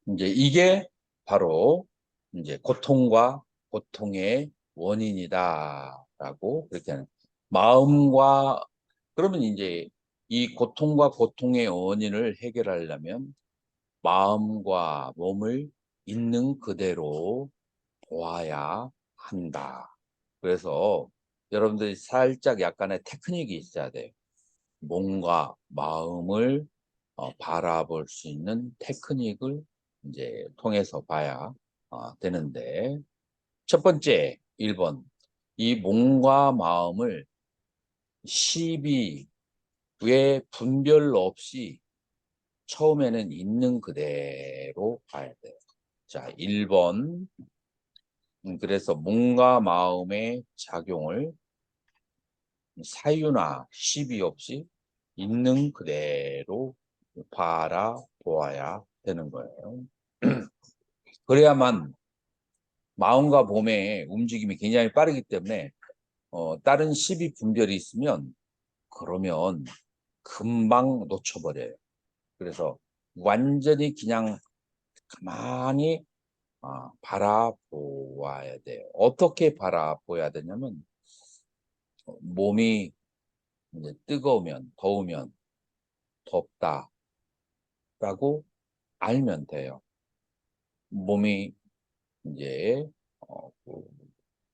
이제 이게 바로 이제 고통과 고통의 원인이다라고 그렇게 하는 마음과 그러면 이제 이 고통과 고통의 원인을 해결하려면 마음과 몸을 있는 그대로 보아야 한다. 그래서 여러분들이 살짝 약간의 테크닉이 있어야 돼요. 몸과 마음을 바라볼 수 있는 테크닉을 이제 통해서 봐야 되는데 첫 번째 1번 이 몸과 마음을 10이 왜 분별 없이 처음에는 있는 그대로 봐야 돼요. 자, 1번. 그래서 몸과 마음의 작용을 사유나 시비 없이 있는 그대로 바라보아야 되는 거예요. 그래야만 마음과 몸의 움직임이 굉장히 빠르기 때문에 다른 시비 분별이 있으면 그러면 금방 놓쳐버려요. 그래서 완전히 그냥 가만히 바라보아야 돼요. 어떻게 바라보아야 되냐면 몸이 이제 뜨거우면 더우면 덥다라고 알면 돼요. 몸이 이제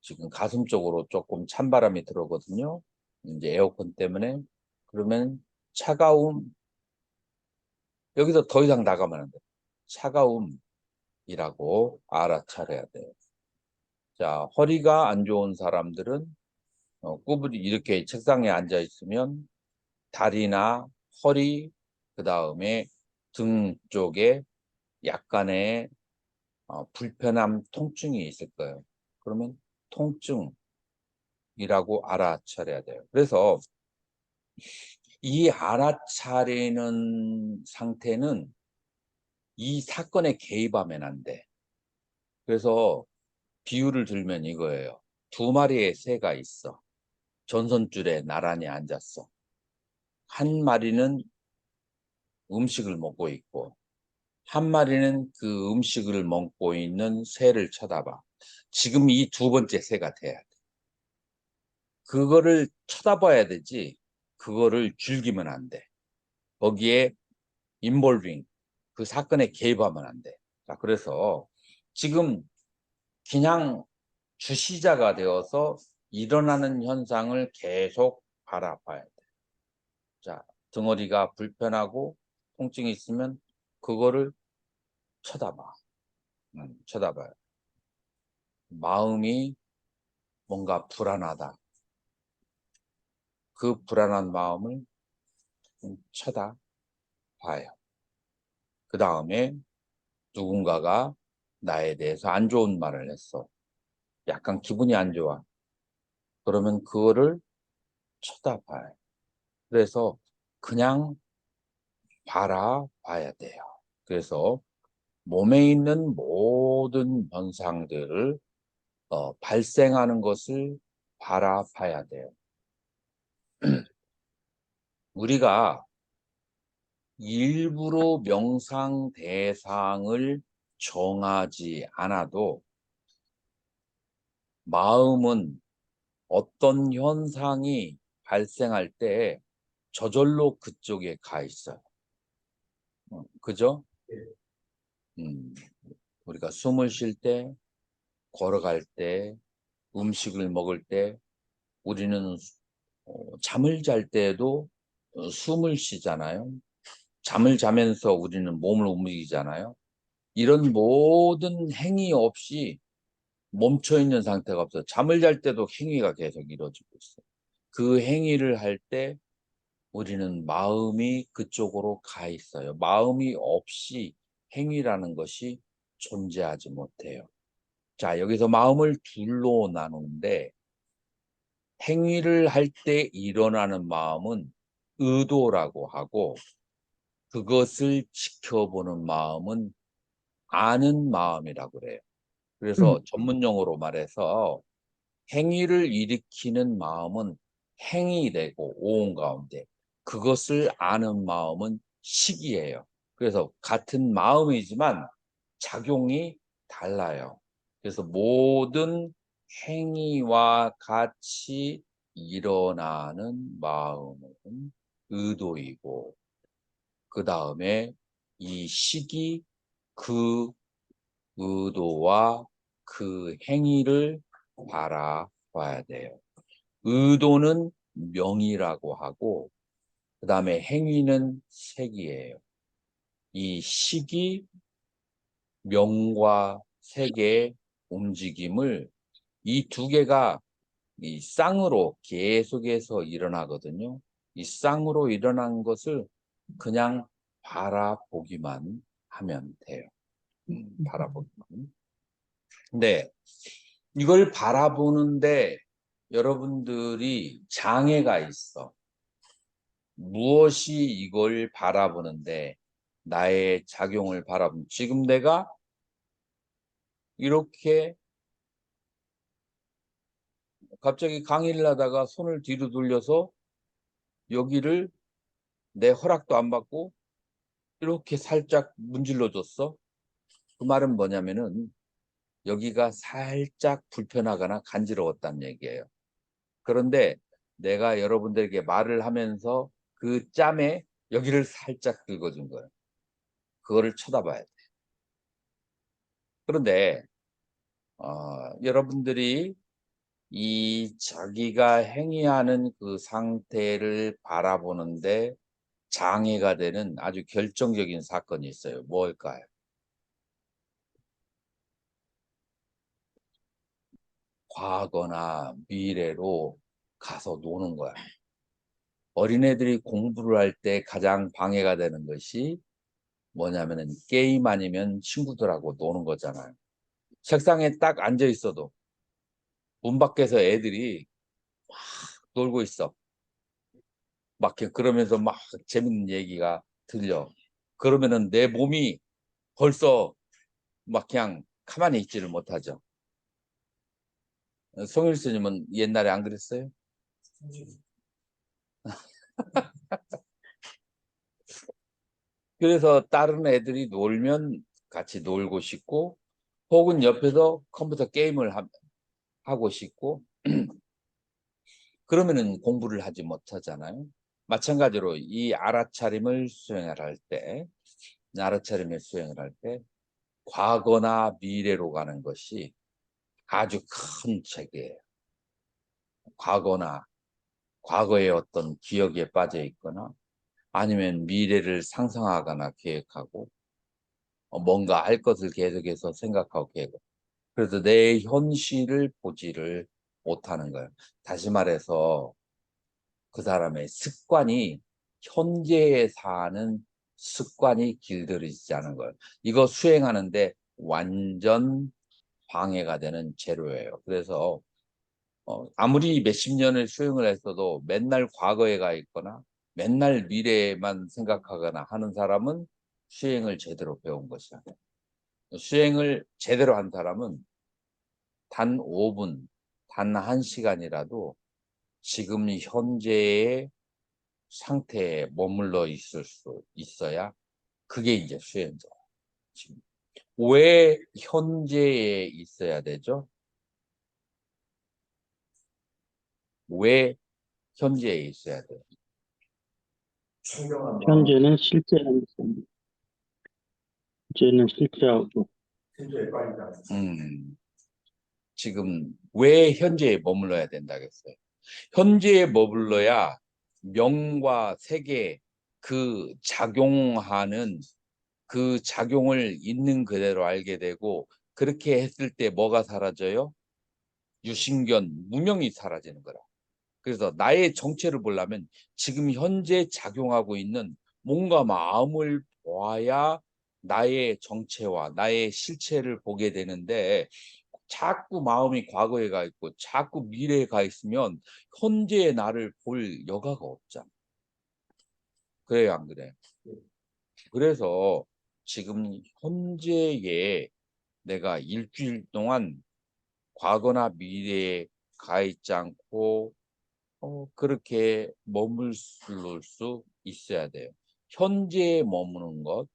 지금 가슴 쪽으로 조금 찬바람이 들어오거든요. 이제 에어컨 때문에. 그러면 차가움, 여기서 더 이상 나가면 안 돼요. 차가움이라고 알아차려야 돼요. 자, 허리가 안 좋은 사람들은 구부리 이렇게 책상에 앉아 있으면 다리나 허리, 그 다음에 등 쪽에 약간의 불편함, 통증이 있을 거예요. 그러면 통증이라고 알아차려야 돼요. 그래서 이 알아차리는 상태는 이 사건에 개입하면 안 돼. 그래서 비유를 들면 이거예요. 2마리의 새가 있어. 전선줄에 나란히 앉았어. 한 마리는 음식을 먹고 있고, 한 마리는 그 음식을 먹고 있는 새를 쳐다봐. 지금 이 2번째 새가 돼야 돼. 그거를 쳐다봐야 되지, 그거를 즐기면 안 돼. 거기에 involving, 그 사건에 개입하면 안 돼. 자, 그래서 지금 그냥 주시자가 되어서 일어나는 현상을 계속 바라봐야 돼. 자, 덩어리가 불편하고 통증이 있으면 그거를 쳐다봐. 쳐다봐요. 마음이 뭔가 불안하다. 그 불안한 마음을 쳐다봐요. 그 다음에 누군가가 나에 대해서 안 좋은 말을 했어. 약간 기분이 안 좋아. 그러면 그거를 쳐다봐요. 그래서 그냥 바라봐야 돼요. 그래서 몸에 있는 모든 현상들을 발생하는 것을 바라봐야 돼요. 우리가 일부러 명상 대상을 정하지 않아도 마음은 어떤 현상이 발생할 때 저절로 그쪽에 가 있어요. 그죠? 음, 우리가 숨을 쉴 때, 걸어갈 때, 음식을 먹을 때, 우리는 잠을 잘 때에도 숨을 쉬잖아요. 잠을 자면서 우리는 몸을 움직이잖아요. 이런 모든 행위 없이 멈춰 있는 상태가 없어요. 잠을 잘 때도 행위가 계속 이루어지고 있어요. 그 행위를 할 때 우리는 마음이 그쪽으로 가 있어요. 마음이 없이 행위라는 것이 존재하지 못해요. 자, 여기서 마음을 둘로 나누는데 행위를 할 때 일어나는 마음은 의도라고 하고 그것을 지켜보는 마음은 아는 마음이라고 그래요. 그래서 전문용어로 말해서 행위를 일으키는 마음은 행위되고 오온 가운데 그것을 아는 마음은 식이에요. 그래서 같은 마음이지만 작용이 달라요. 그래서 모든 행위와 같이 일어나는 마음은 의도이고 그 다음에 이 식이 그 의도와 그 행위를 바라봐야 돼요. 의도는 명이라고 하고 그 다음에 행위는 색이에요. 이 식이 명과 색의 움직임을 이 2개가 이 쌍으로 계속해서 일어나거든요. 이 쌍으로 일어난 것을 그냥 바라보기만 하면 돼요. 바라보기만. 근데 이걸 바라보는데 여러분들이 장애가 있어. 무엇이 이걸 바라보는데 나의 작용을 바라보는, 지금 내가 이렇게 갑자기 강의를 하다가 손을 뒤로 돌려서 여기를 내 허락도 안 받고 이렇게 살짝 문질러 줬어. 그 말은 뭐냐면은 여기가 살짝 불편하거나 간지러웠다는 얘기예요. 그런데 내가 여러분들에게 말을 하면서 그 짬에 여기를 살짝 긁어준 거예요. 그거를 쳐다봐야 돼. 그런데 여러분들이 이 자기가 행위하는 그 상태를 바라보는데 장애가 되는 아주 결정적인 사건이 있어요. 뭘까요? 과거나 미래로 가서 노는 거야. 어린애들이 공부를 할 때 가장 방해가 되는 것이 뭐냐면은 게임 아니면 친구들하고 노는 거잖아요. 책상에 딱 앉아 있어도 문 밖에서 애들이 막 놀고 있어. 막 그러면서 막 재밌는 얘기가 들려. 그러면은 내 몸이 벌써 막 그냥 가만히 있지를 못하죠. 송일 스님은 옛날에 안 그랬어요? 그래서 다른 애들이 놀면 같이 놀고 싶고 혹은 옆에서 컴퓨터 게임을 하고 싶고 그러면은 공부를 하지 못하잖아요. 마찬가지로 이 알아차림을 수행을 할 때, 알아차림을 수행을 할 때 과거나 미래로 가는 것이 아주 큰 책이에요. 과거나 과거의 어떤 기억에 빠져 있거나 아니면 미래를 상상하거나 계획하고 뭔가 할 것을 계속해서 생각하고 계획. 그래서 내 현실을 보지를 못하는 거예요. 다시 말해서 그 사람의 습관이 현재에 사는 습관이 길들이지 않은 거예요. 이거 수행하는데 완전 방해가 되는 재료예요. 그래서 아무리 몇십 년을 수행을 했어도 맨날 과거에 가 있거나 맨날 미래에만 생각하거나 하는 사람은 수행을 제대로 배운 것이 아니에요. 수행을 제대로 한 사람은 단 5분, 단 1시간이라도 지금 현재의 상태에 머물러 있을 수 있어야 그게 이제 수행자. 왜 현재에 있어야 되죠? 왜 현재에 있어야 돼요? 청정한 마음, 현재는 실제하는 셈. 현재는 실제하고 현재에 빠지지 않습니다. 지금 왜 현재에 머물러야 된다겠어요? 현재에 머물러야 명과 세계 그 작용하는 그 작용을 있는 그대로 알게 되고 그렇게 했을 때 뭐가 사라져요? 유신견, 무명이 사라지는 거라. 그래서 나의 정체를 보려면 지금 현재 작용하고 있는 몸과 마음을 보아야 나의 정체와 나의 실체를 보게 되는데 자꾸 마음이 과거에 가 있고 자꾸 미래에 가 있으면 현재의 나를 볼 여가가 없잖아. 그래요, 안 그래? 그래서 지금 현재에 내가 일주일 동안 과거나 미래에 가 있지 않고 그렇게 머물 수 있어야 돼요. 현재에 머무는 것,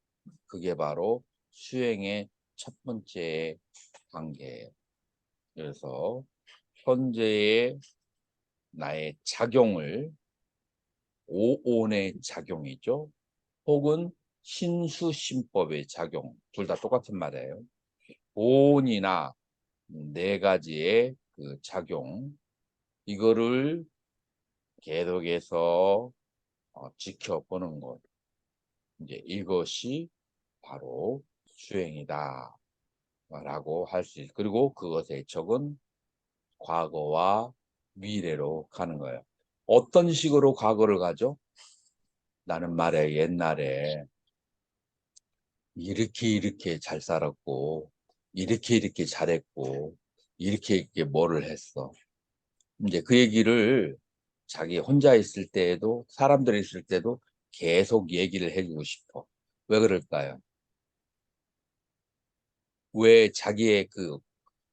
그게 바로 수행의 첫 번째 단계예요. 그래서 현재의 나의 작용을 오온의 작용이죠. 혹은 신수심법의 작용, 둘 다 똑같은 말이에요. 오온이나 네 가지의 그 작용, 이거를 계속해서 지켜보는 것. 이제 이것이 바로 수행이다. 라고 할 수 있어요. 그리고 그것의 적은 과거와 미래로 가는 거예요. 어떤 식으로 과거를 가죠? 나는 말해 옛날에 이렇게 잘 살았고 이렇게 잘했고 이렇게 뭐를 했어. 이제 그 얘기를 자기 혼자 있을 때에도 사람들이 있을 때도 계속 얘기를 해주고 싶어. 왜 그럴까요? 왜 자기의 그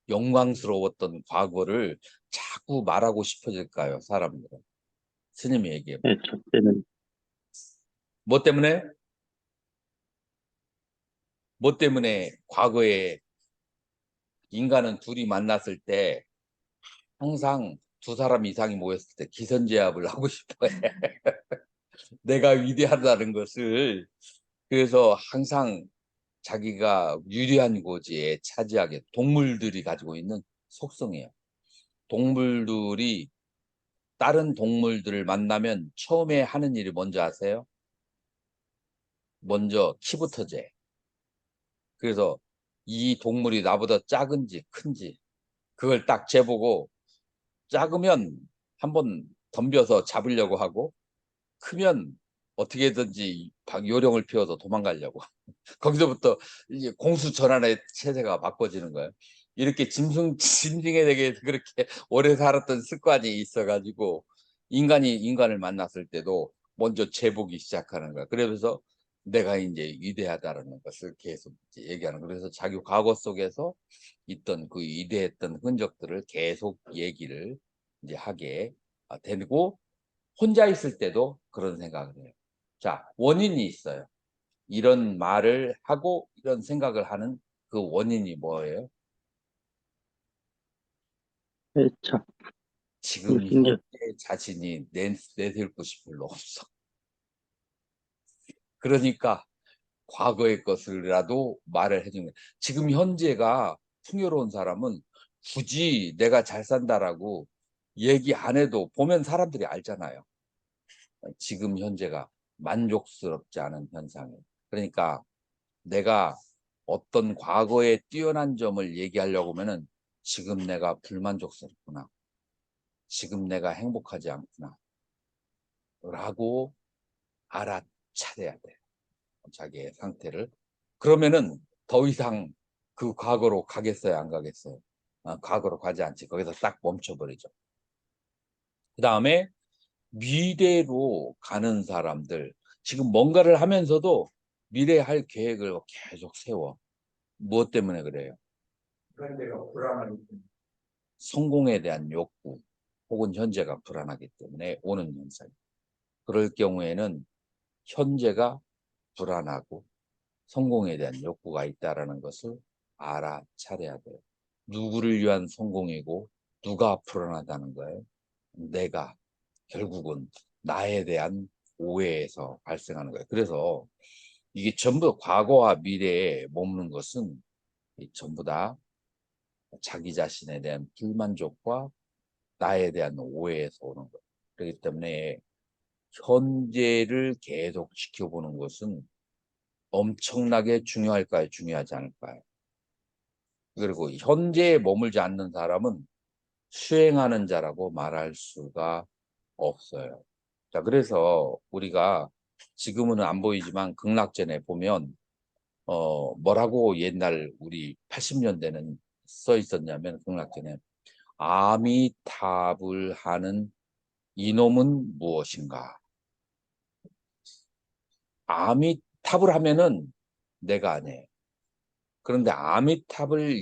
영광스러웠던 과거를 자꾸 말하고 싶어질까요? 사람들은. 스님이 얘기해. 애착 때문에. 뭐 때문에? 뭐 때문에 과거에 인간은 둘이 만났을 때 항상 두 사람 이상이 모였을 때 기선제압을 하고 싶어 해. 내가 위대하다는 것을. 그래서 항상 자기가 유리한 고지에 차지하게 동물들이 가지고 있는 속성이에요. 동물들이 다른 동물들을 만나면 처음에 하는 일이 뭔지 아세요? 먼저 키부터 재. 그래서 이 동물이 나보다 작은지 큰지 그걸 딱 재보고 작으면 한번 덤벼서 잡으려고 하고 크면 어떻게든지 요령을 피워서 도망가려고. 거기서부터 이제 공수전환의 체제가 바꿔지는 거예요. 이렇게 짐승에 되게 그렇게 오래 살았던 습관이 있어가지고 인간이 인간을 만났을 때도 먼저 재보기 시작하는 거야. 그러면서 내가 이제 위대하다는 것을 계속 이제 얘기하는 거예요. 그래서 자기 과거 속에서 있던 그 위대했던 흔적들을 계속 얘기를 이제 하게 되고 혼자 있을 때도 그런 생각을 해요. 자, 원인이 있어요. 이런 말을 하고 이런 생각을 하는 그 원인이 뭐예요? 애착. 지금 불신자. 현재 자신이 내세울 곳이 별로 없어. 그러니까 과거의 것을라도 말을 해주는 거예요. 지금 현재가 풍요로운 사람은 굳이 내가 잘 산다라고 얘기 안 해도 보면 사람들이 알잖아요. 지금 현재가 만족스럽지 않은 현상이에요. 그러니까 내가 어떤 과거에 뛰어난 점을 얘기하려고 하면은 지금 내가 불만족스럽구나. 지금 내가 행복하지 않구나. 라고 알아차려야 돼. 자기의 상태를. 그러면은 더 이상 그 과거로 가겠어요? 안 가겠어요? 과거로 가지 않지. 거기서 딱 멈춰버리죠. 그 다음에 미래로 가는 사람들. 지금 뭔가를 하면서도 미래에 할 계획을 계속 세워. 무엇 때문에 그래요? 현재가 불안하기 때문에. 성공에 대한 욕구 혹은 현재가 불안하기 때문에 오는 현상. 그럴 경우에는 현재가 불안하고 성공에 대한 욕구가 있다는 것을 알아차려야 돼요. 누구를 위한 성공이고 누가 불안하다는 거예요? 내가. 결국은 나에 대한 오해에서 발생하는 거예요. 그래서 이게 전부 과거와 미래에 머무는 것은 전부 다 자기 자신에 대한 불만족과 나에 대한 오해에서 오는 거예요. 그렇기 때문에 현재를 계속 지켜보는 것은 엄청나게 중요할까요? 중요하지 않을까요? 그리고 현재에 머물지 않는 사람은 수행하는 자라고 말할 수가 없어요. 자, 그래서 우리가 지금은 안 보이지만 극락전에 보면 뭐라고 옛날 우리 80년대는 써 있었냐면 극락전에 아미타불 하는 이놈은 무엇인가? 아미탑을 하면은 내가 아니에요. 그런데 아미탑을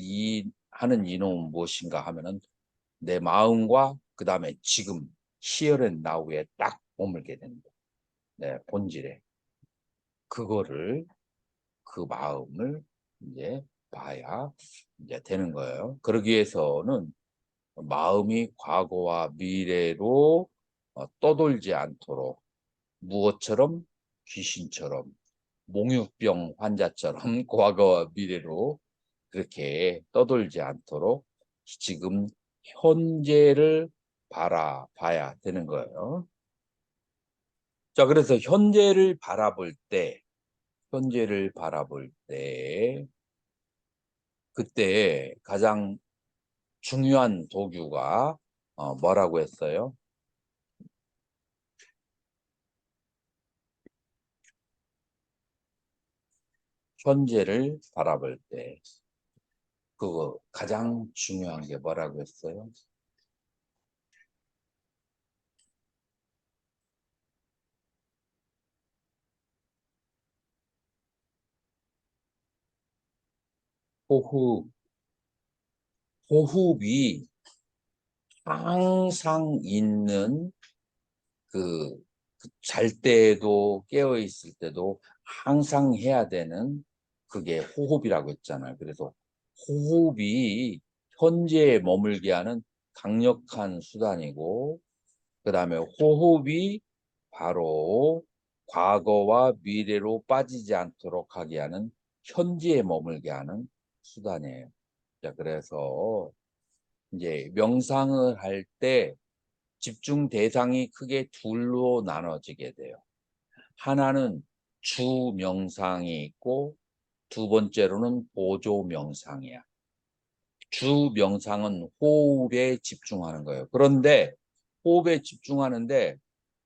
하는 이놈은 무엇인가 하면은 내 마음과 그 다음에 지금 here and now에 딱 머물게 된다. 내 본질에. 그거를, 그 마음을 이제 봐야 이제 되는 거예요. 그러기 위해서는 마음이 과거와 미래로 떠돌지 않도록 무엇처럼 귀신처럼 몽유병 환자처럼 과거와 미래로 그렇게 떠돌지 않도록 지금 현재를 바라봐야 되는 거예요. 자, 그래서 현재를 바라볼 때 그때 가장 중요한 도구가 뭐라고 했어요? 현재를 바라볼 때 그거 가장 중요한 게 뭐라고 했어요? 호흡. 호흡이 항상 있는 그 잘 때도 깨어 있을 때도 항상 해야 되는 그게 호흡이라고 했잖아요. 그래서 호흡이 현재에 머물게 하는 강력한 수단이고, 그 다음에 호흡이 바로 과거와 미래로 빠지지 않도록 하게 하는 현재에 머물게 하는 수단이에요. 자, 그래서 이제 명상을 할 때 집중 대상이 크게 둘로 나눠지게 돼요. 하나는 주 명상이 있고 두 번째로는 보조 명상이야. 주 명상은 호흡에 집중하는 거예요. 그런데 호흡에 집중하는데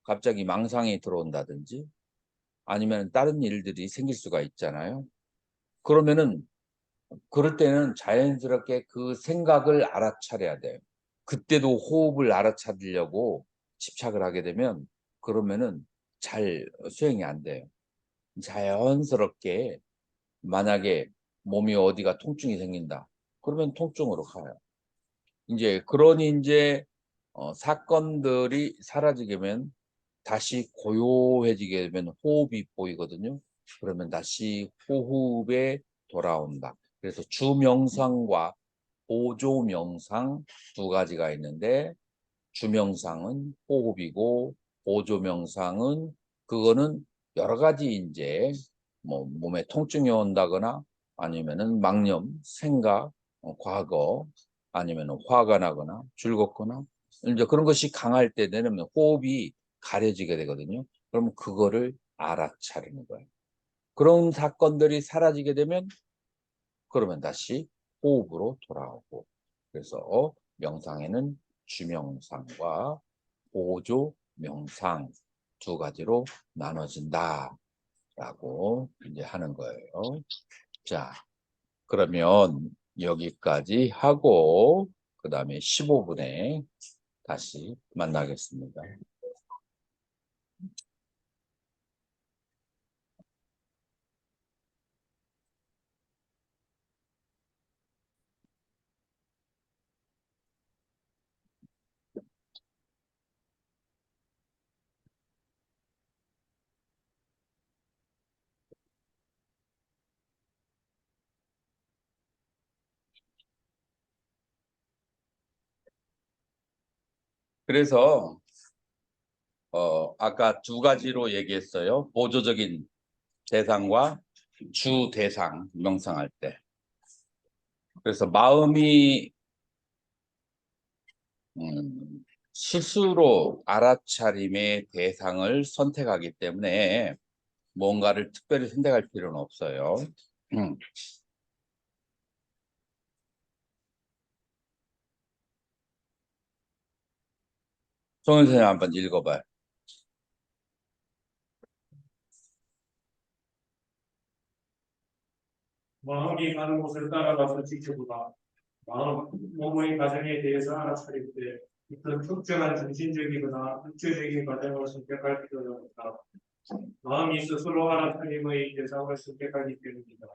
갑자기 망상이 들어온다든지 아니면 다른 일들이 생길 수가 있잖아요. 그러면은 그럴 때는 자연스럽게 그 생각을 알아차려야 돼요. 그때도 호흡을 알아차리려고 집착을 하게 되면 그러면은 잘 수행이 안 돼요. 자연스럽게 만약에 몸이 어디가 통증이 생긴다. 그러면 통증으로 가요. 이제 그러니 이제 사건들이 사라지게 되면 다시 고요해지게 되면 호흡이 보이거든요. 그러면 다시 호흡에 돌아온다. 그래서 주명상과 보조명상 두 가지가 있는데 주명상은 호흡이고 보조명상은 그거는 여러 가지 이제 뭐 몸에 통증이 온다거나 아니면은 망념, 생각, 과거 아니면은 화가 나거나 즐겁거나 이제 그런 것이 강할 때 되면 호흡이 가려지게 되거든요. 그러면 그거를 알아차리는 거예요. 그런 사건들이 사라지게 되면 그러면 다시 호흡으로 돌아오고 그래서 명상에는 주명상과 보조 명상 두 가지로 나눠진다라고 이제 하는 거예요. 자, 그러면 여기까지 하고 그 다음에 15분에 다시 만나겠습니다. 그래서 아까 두 가지로 얘기했어요. 보조적인 대상과 주 대상 명상할 때. 그래서 마음이 스스로 알아차림의 대상을 선택하기 때문에 뭔가를 특별히 선택할 필요는 없어요. 송은 선생님 한번 읽어봐요. 마음이 가는 곳을 따라가서 지켜보다 몸의 과정에 대해서 알아차릴 때 어떤 특정한 정신적이거나 육체적인 과정을 선택할 필요가 없다. 마음이 스스로 알아차림의 대상을 선택하기 때문이다.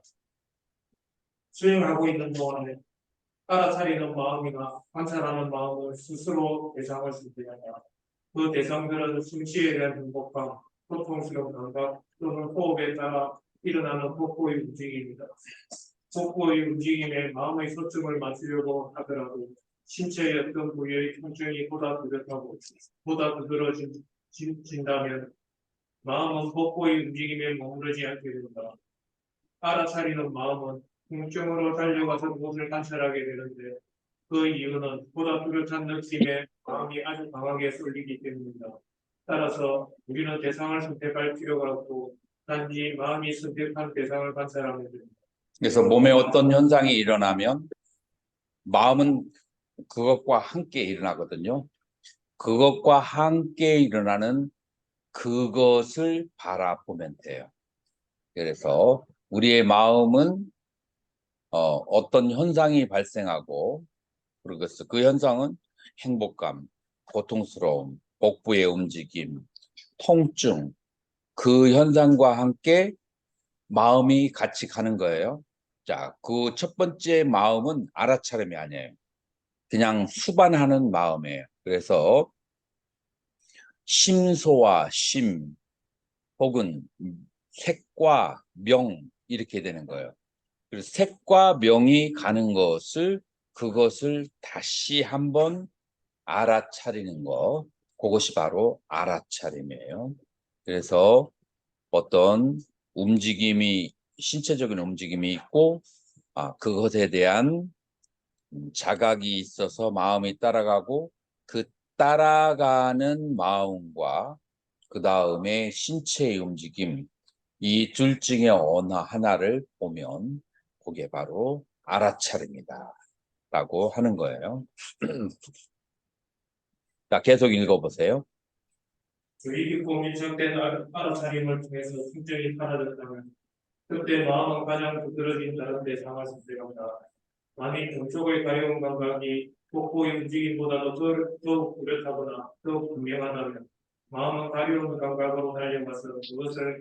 수행하고 있는 동안에 알아차리는 마음이나 관찰하는 마음을 스스로 대상을 선택한다. 그 대상들은 숨쉬에 대한 행복감, 고통스러운 감각 또는 호흡에 따라 일어나는 복부의 움직임이다. 복부의 움직임에 마음의 초점을 맞추려고 하더라도 신체의 어떤 부위의 통증이 보다 뚜렷하고 보다 두드러진다면 마음은 복부의 움직임에 머무르지 않게 된다. 알아차리는 마음은 통증으로 달려가서 그것을 관찰하게 되는데 그 이유는 보다 뚜렷한 느낌에 마음이 아주 강하게 쏠리기 때문이다. 따라서 우리는 대상을 선택할 필요가 없고 단지 마음이 선택한 대상을 관찰하면 됩니다. 그래서 몸에 어떤 현상이 일어나면 마음은 그것과 함께 일어나거든요. 그것과 함께 일어나는 그것을 바라보면 돼요. 그래서 우리의 마음은 어떤 현상이 발생하고, 그리고 그 현상은 행복감, 고통스러움, 복부의 움직임, 통증, 그 현상과 함께 마음이 같이 가는 거예요. 자, 그 첫 번째 마음은 알아차림이 아니에요. 그냥 수반하는 마음이에요. 그래서 심소와 심, 혹은 색과 명, 이렇게 되는 거예요. 그래서 색과 명이 가는 그것을 다시 한번 알아차리는 거, 그것이 바로 알아차림이에요. 그래서 어떤 움직임이, 신체적인 움직임이 있고, 그것에 대한 자각이 있어서 마음이 따라가고, 그 따라가는 마음과 그 다음에 신체의 움직임, 이 둘 중에 어느 하나를 보면 그게 바로 알아차림이다 라고 하는 거예요. 자, 계속 읽어보세요. 유익있고 밀착된 알아차림을 통해서 충전이 사라졌다면 그때 마음은 가장 부드러진 다른 데 상을 선택한다. 만일 동쪽의 가려운 감각이 복부의 움직임보다도 더욱 뚜렷하거나 더욱 분명하다면 마음은 가려운 감각으로 달려가서 그것을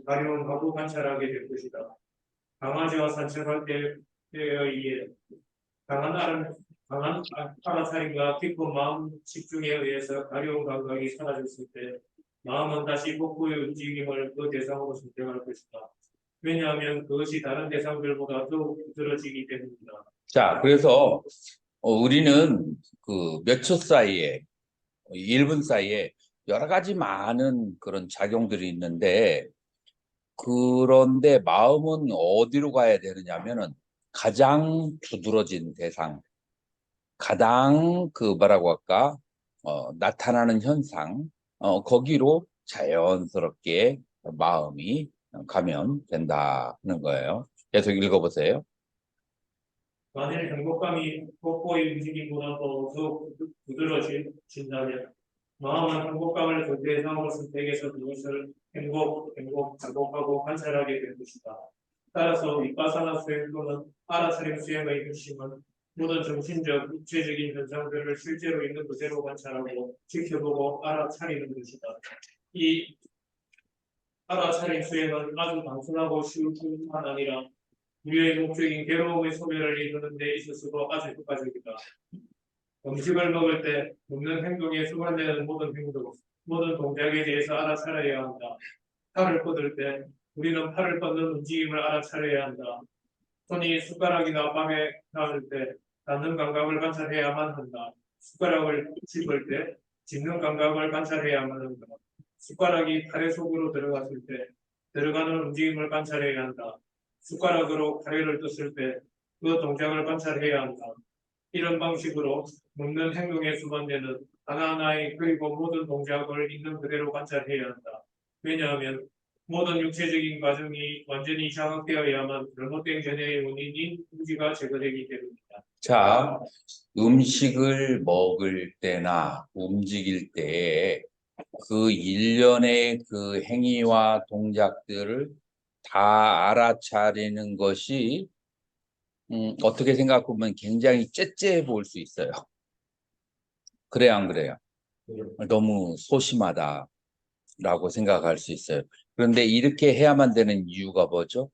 가려움하고 관찰하게 될 것이다. 강아지와 산책할 때에 의해 강한 알아차림과 깊은 마음 집중에 의해서 가려운 감각이 사라졌을 때 마음은 다시 복부의 움직임을 그 대상으로 선택할 것이다. 왜냐하면 그것이 다른 대상들보다 더욱 부드러지기 때문이다. 자, 그래서 우리는 그 몇 초 사이에, 1분 사이에 여러 가지 많은 그런 작용들이 있는데, 그런데 마음은 어디로 가야 되느냐면은 가장 두드러진 대상, 가장 뭐라고 할까, 나타나는 현상, 거기로 자연스럽게 마음이 가면 된다는 거예요. 계속 읽어보세요. 만일 행복감이 복부의 움직임보다 더욱 부드러진다면 마음은 행복감을 그 대상으로 선택해서 그것을 반복하고 관찰하게 될 것이다. 따라서 위파사나 수행 또는 알아차림 수행의 핵심은 모든 정신적, 육체적인 현상들을 실제로 있는 그대로 관찰하고 지켜보고 알아차리는 것이다. 이 알아차림 수행은 아주 단순하고 쉬울 뿐만 아니라 우리의 목적인 괴로움의 소멸을 이루는 데 있어서도 아주 효과적이다. 음식을 먹을 때 먹는 행동에 수반되는 모든 동작에 대해서 알아차려야 한다. 팔을 뻗을 때 우리는 팔을 뻗는 움직임을 알아차려야 한다. 손이 숟가락이나 빵에 닿을 때 닿는 감각을 관찰해야만 한다. 숟가락을 짚을 때 짚는 감각을 관찰해야만 한다. 숟가락이 카레 속으로 들어갔을 때 들어가는 움직임을 관찰해야 한다. 숟가락으로 카레를 떴을 때 그 동작을 관찰해야 한다. 이런 방식으로 먹는 행동에 수반되는 하나하나의 그리고 모든 동작을 있는 그대로 관찰해야 한다. 왜냐하면 모든 육체적인 과정이 완전히 자각되어야만 잘못된 견해의 원인인 후지가 제거되기 때문이다. 자, 음식을 먹을 때나 움직일 때 그 일련의 그 행위와 동작들을 다 알아차리는 것이 어떻게 생각해보면 굉장히 째째해 보일 수 있어요. 그래요, 안 그래요? 너무 소심하다라고 생각할 수 있어요. 그런데 이렇게 해야만 되는 이유가 뭐죠?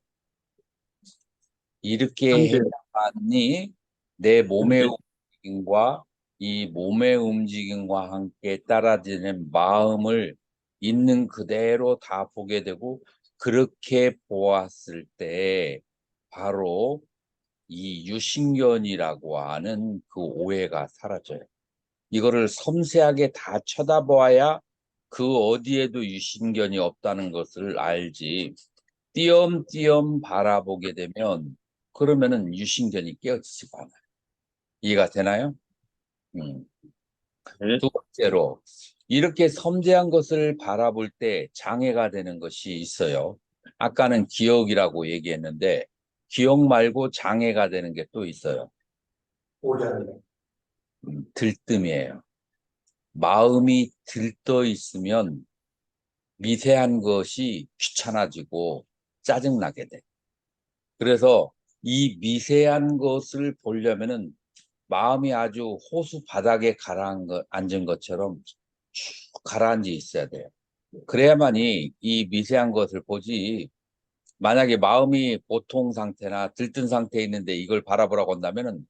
이렇게 현재 해야만이 내 몸의 움직임과 이 몸의 움직임과 함께 따라지는 마음을 있는 그대로 다 보게 되고, 그렇게 보았을 때 바로 이 유신견이라고 하는 그 오해가 사라져요. 이거를 섬세하게 다 쳐다보아야 그 어디에도 유신견이 없다는 것을 알지, 띄엄띄엄 바라보게 되면 그러면은 유신견이 깨어지지가 않아요. 이해가 되나요? 네. 두 번째로, 이렇게 섬세한 것을 바라볼 때 장애가 되는 것이 있어요. 아까는 기억이라고 얘기했는데 기억 말고 장애가 되는 게 또 있어요. 오자리. 들뜸이에요. 마음이 들떠 있으면 미세한 것이 귀찮아지고 짜증나게 돼. 그래서 이 미세한 것을 보려면은 마음이 아주 호수 바닥에 앉은 것처럼 쭉 가라앉아 있어야 돼요. 그래야만이 이 미세한 것을 보지. 만약에 마음이 보통 상태나 들뜬 상태에 있는데 이걸 바라보라고 한다면은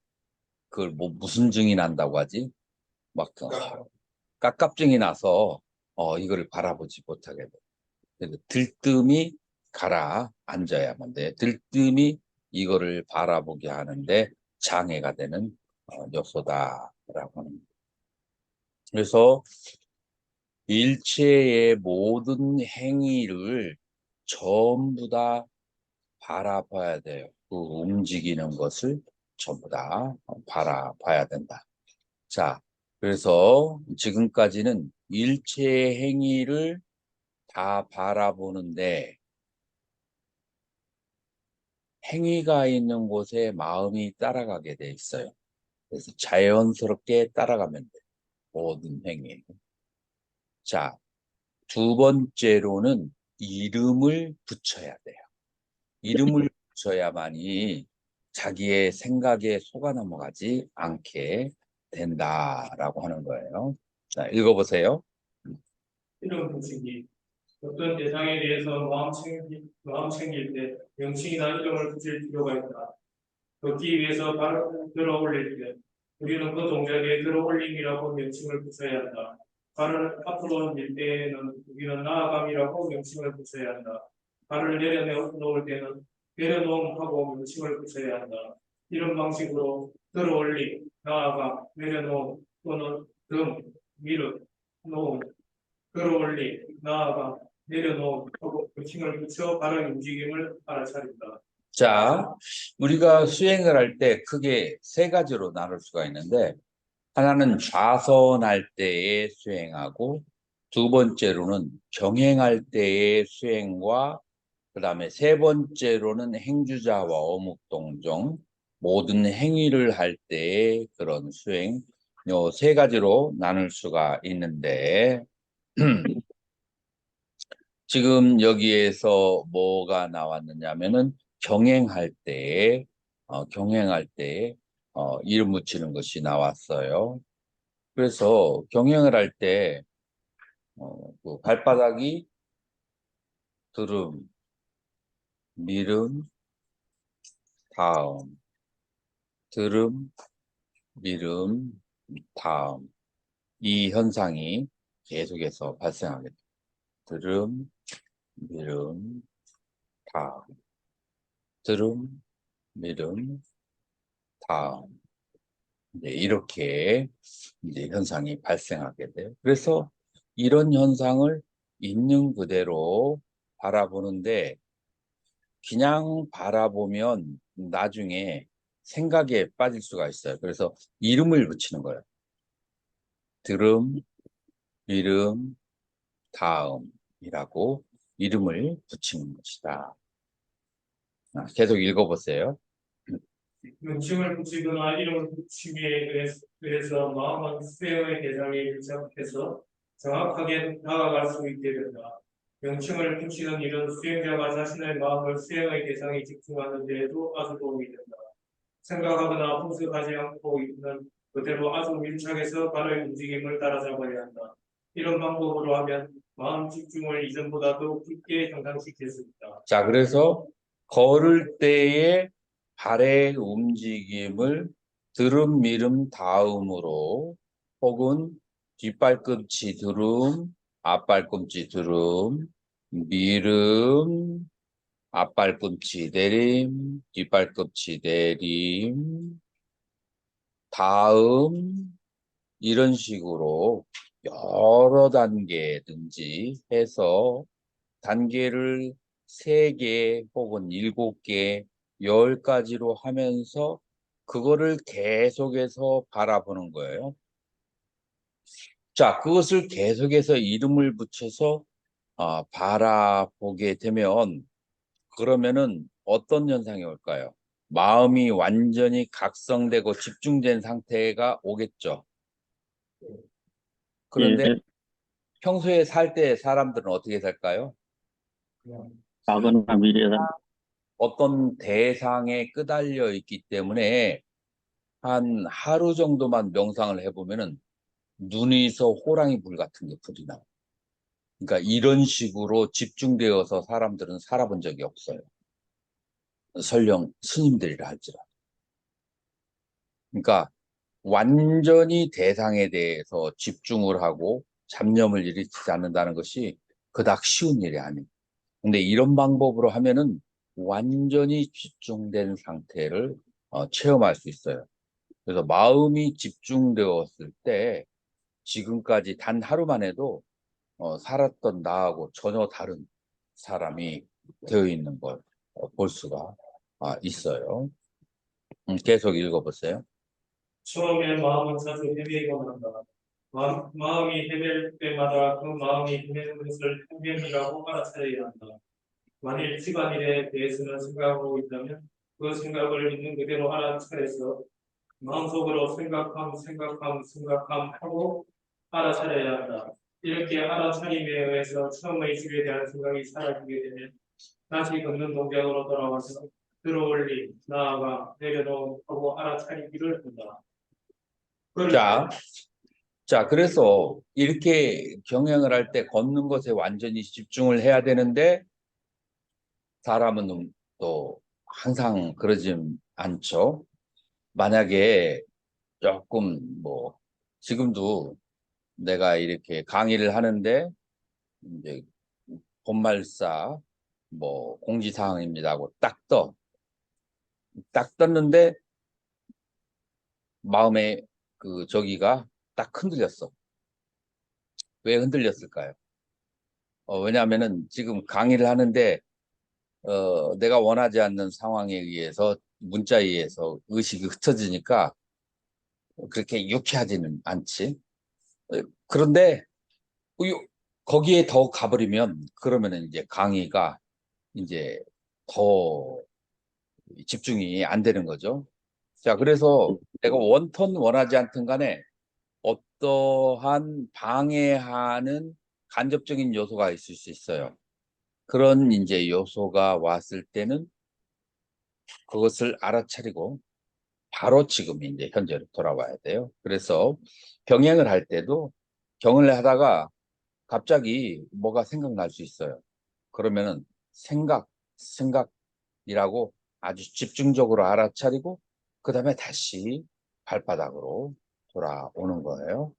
그걸 뭐 무슨 증이 난다고 하지? 막 깝깝증이 나서 이거를 바라보지 못하게 돼. 그래서 들뜸이 가라앉아야만 돼. 들뜸이 이거를 바라보게 하는데 장애가 되는 요소다라고 하는 거예요. 그래서 일체의 모든 행위를 전부 다 바라봐야 돼요. 그 움직이는 것을 전부 다 바라봐야 된다. 자, 그래서 지금까지는 일체의 행위를 다 바라보는데 행위가 있는 곳에 마음이 따라가게 돼 있어요. 그래서 자연스럽게 따라가면 돼. 모든 행위. 자, 두 번째로는 이름을 붙여야 돼요. 이름을 붙여야만이 자기의 생각에 속아 넘어가지 않게 된다라고 하는 거예요. 자, 읽어보세요. 이런 부식이 어떤 대상에 대해서 마음 챙길 때 명칭이나 이름을 붙일 필요가 있다. 걷기 위해서 발을 들어 올릴 때 우리는 그 동작에 들어 올림이라고 명칭을 붙여야 한다. 발을 앞으로 밀 때에는 우리는 나아감이라고 명칭을 붙여야 한다. 발을 내려놓을 때는 내려놓음하고 명칭을 붙여야 한다. 이런 방식으로 들어 올림, 나아감, 내려놓음 또는 등, 밀음, 놓음, 들어 올림, 나아감, 내려놓음 하고 명칭을 붙여 발의 움직임을 알아차린다. 자, 우리가 수행을 할 때 크게 세 가지로 나눌 수가 있는데 하나는 좌선할 때의 수행하고 두 번째로는 병행할 때의 수행과 그 다음에 세 번째로는 행주자와 어묵동정 모든 행위를 할 때의 그런 수행 요 세 가지로 나눌 수가 있는데 지금 여기에서 뭐가 나왔느냐면은 경행할 때 이름 붙이는 것이 나왔어요. 그래서 경행을 할 때 그 발바닥이 들음, 미름, 다음, 들음, 미름, 다음 이 현상이 계속해서 발생하게 돼요. 들음, 미름, 다음, 들음, 미름, 다음 이렇게 이제 현상이 발생하게 돼요. 그래서 이런 현상을 있는 그대로 바라보는데 그냥 바라보면 나중에 생각에 빠질 수가 있어요. 그래서 이름을 붙이는 거예요. 들음, 이름, 다음이라고 이름을 붙이는 것이다. 계속 읽어보세요. 명칭을 붙이거나 이름을 붙이기에 의해서 마음은 수행의 대상에 밀착해서 정확하게 다가갈 수 있게 된다. 명칭을 붙이는 일은 수행자가 자신의 마음을 수행의 대상에 집중하는 데에도 아주 도움이 된다. 생각하거나 분석하지 않고 있는 그대로 아주 밀착해서 발의 움직임을 따라잡아야 한다. 이런 방법으로 하면 마음 집중을 이전보다 더 깊게 향상시킬 수 있다. 자, 그래서 걸을 때의 발의 움직임을 들음, 미름, 다음으로 혹은 뒷발꿈치 들음, 앞발꿈치 들음, 미름, 앞발꿈치 내림, 뒷발꿈치 내림, 다음 이런 식으로 여러 단계든지 해서 단계를 3개 혹은 7개, 10가지로 하면서 그거를 계속해서 바라보는 거예요. 자, 그것을 계속해서 이름을 붙여서 바라보게 되면 그러면은 어떤 현상이 올까요? 마음이 완전히 각성되고 집중된 상태가 오겠죠. 그런데 예, 평소에 살 때 사람들은 어떻게 살까요? 그냥 과거나 미래나 어떤 대상에 끄달려 있기 때문에 한 하루 정도만 명상을 해보면은 눈에서 호랑이 불 같은 게 불이 나. 그러니까 이런 식으로 집중되어서 사람들은 살아본 적이 없어요. 설령 스님들이라 할지라도. 그러니까 완전히 대상에 대해서 집중을 하고 잡념을 일으키지 않는다는 것이 그닥 쉬운 일이 아니에요. 근데 이런 방법으로 하면은 완전히 집중된 상태를 체험할 수 있어요. 그래서 마음이 집중되었을 때 지금까지 단 하루만 해도 살았던 나하고 전혀 다른 사람이 되어 있는 걸 볼 수가 있어요. 계속 읽어보세요. 처음에 마음은 자주 헤매곤 한다. 마음이 헤맬 때마다 그 마음이 헤매는 것을 헤매이라고 알아차려야 한다. 만일 집안일에 대해서는 생각하고 있다면 그 생각을 있는 그대로 알아차려서 마음속으로 생각함 하고 알아차려야 한다. 이렇게 알아차림에 의해서 처음의 집에 대한 생각이 사라지게 되면 다시 걷는 동작으로 돌아와서 들어올림, 나아가 내려놓음 하고 알아차리기를 한다. 자, 그래서 이렇게 경영을 할 때 걷는 것에 완전히 집중을 해야 되는데 사람은 또 항상 그러진 않죠. 만약에 조금 뭐 지금도 내가 이렇게 강의를 하는데 이제 본말사 뭐 공지사항입니다 하고 딱 떠. 딱 떴는데 마음에 그 저기가 딱 흔들렸어. 왜 흔들렸을까요? 왜냐하면은 지금 강의를 하는데 내가 원하지 않는 상황에 의해서 문자에 의해서 의식이 흩어지니까 그렇게 유쾌하지는 않지. 그런데 거기에 더 가버리면 그러면은 이제 강의가 이제 더 집중이 안 되는 거죠. 자, 그래서 내가 원턴 원하지 않든 간에 어떠한 방해하는 간접적인 요소가 있을 수 있어요. 그런 이제 요소가 왔을 때는 그것을 알아차리고 바로 지금 이제 현재로 돌아와야 돼요. 그래서 병행을 할 때도 경을 하다가 갑자기 뭐가 생각날 수 있어요. 그러면은 생각이라고 아주 집중적으로 알아차리고 그 다음에 다시 발바닥으로 돌아오는 거예요.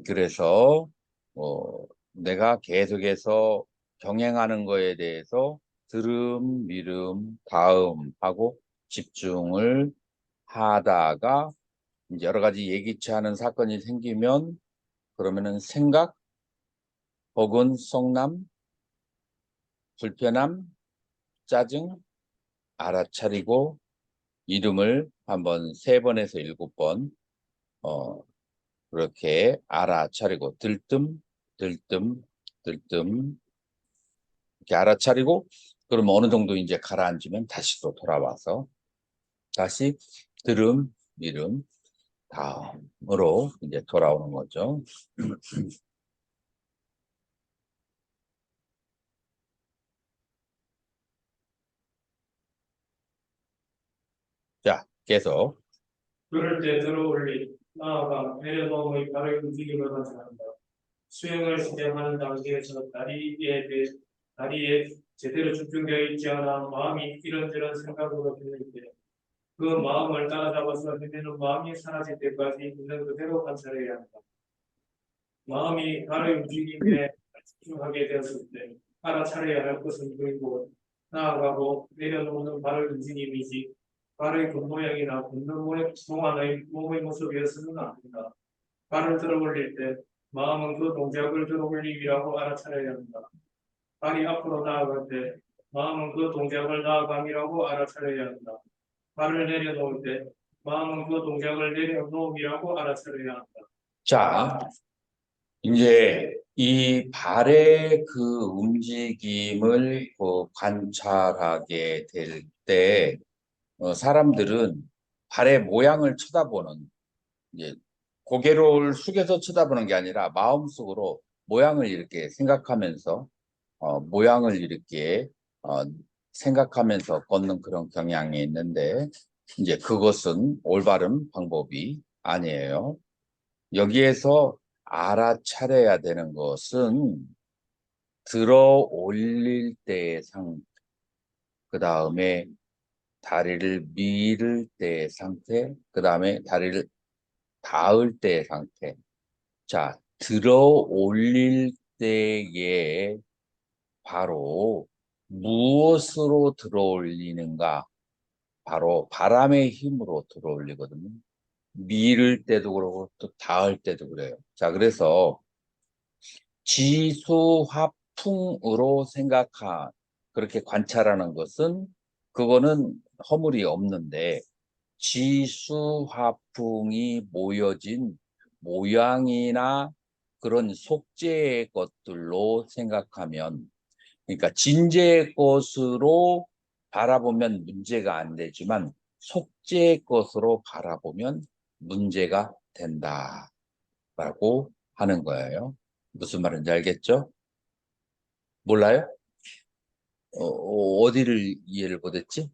그래서 내가 계속해서 경행하는 거에 대해서 들음, 미름, 다음 하고 집중을 하다가 이제 여러 가지 예기치 않은 사건이 생기면 그러면은 생각 혹은 성남, 불편함, 짜증 알아차리고 이름을 한번 3번에서 7번 그렇게 알아차리고 들뜸, 들뜸, 들뜸 이렇게 알아차리고 그러면 어느 정도 이제 가라앉으면 다시 또 돌아와서 다시 들음, 이름, 다음으로 이제 돌아오는 거죠. 자, 계속. 그럴 때 들어올리, 나아가 내려놓음의 발의 움직임을 관찰한다. 수행을 시작하는 단계에서 다리에 제대로 집중되어 있지 않아 마음이 이런저런 생각으로 들릴 때, 그 마음을 따라잡아서 헤매는 마음이 사라질 때까지 있는 그대로 관찰해야 한다. 마음이 발의 움직임에 집중하게 되었을 때 알아차려야 할 것은 그리고 나아가고 내려놓는 발의 움직임이지 발의 겉모양이나 걷는 동안의 몸의 모습이었으면 안 된다. 발을 들어올릴 때 마음은 그 동작을 들어올림이라고 알아차려야 한다. 발이 앞으로 나아갈 때 마음은 그 동작을 나아감이라고 알아차려야 한다. 발을 내려놓을 때 마음은 그 동작을 내려놓음이라고 알아차려야 한다. 자, 이제 이 발의 그 움직임을 관찰하게 될 때, 사람들은 발의 모양을 쳐다보는, 이제 고개를 숙여서 쳐다보는 게 아니라 마음속으로 모양을 이렇게 생각하면서 모양을 이렇게 어, 생각하면서 걷는 그런 경향이 있는데 이제 그것은 올바른 방법이 아니에요. 여기에서 알아차려야 되는 것은 들어 올릴 때의 상태, 그 다음에 다리를 밀을 때의 상태, 그 다음에 다리를 닿을 때의 상태. 자, 들어 올릴 때에 바로 무엇으로 들어 올리는가? 바로 바람의 힘으로 들어 올리거든요. 밀을 때도 그러고 또 닿을 때도 그래요. 자, 그래서 지수화풍으로 그렇게 관찰하는 것은 그거는 허물이 없는데 지수화풍이 모여진 모양이나 그런 속죄의 것들로 생각하면, 그러니까 진재의 것으로 바라보면 문제가 안 되지만 속죄의 것으로 바라보면 문제가 된다라고 하는 거예요. 무슨 말인지 알겠죠? 몰라요? 어디를 이해를 못했지?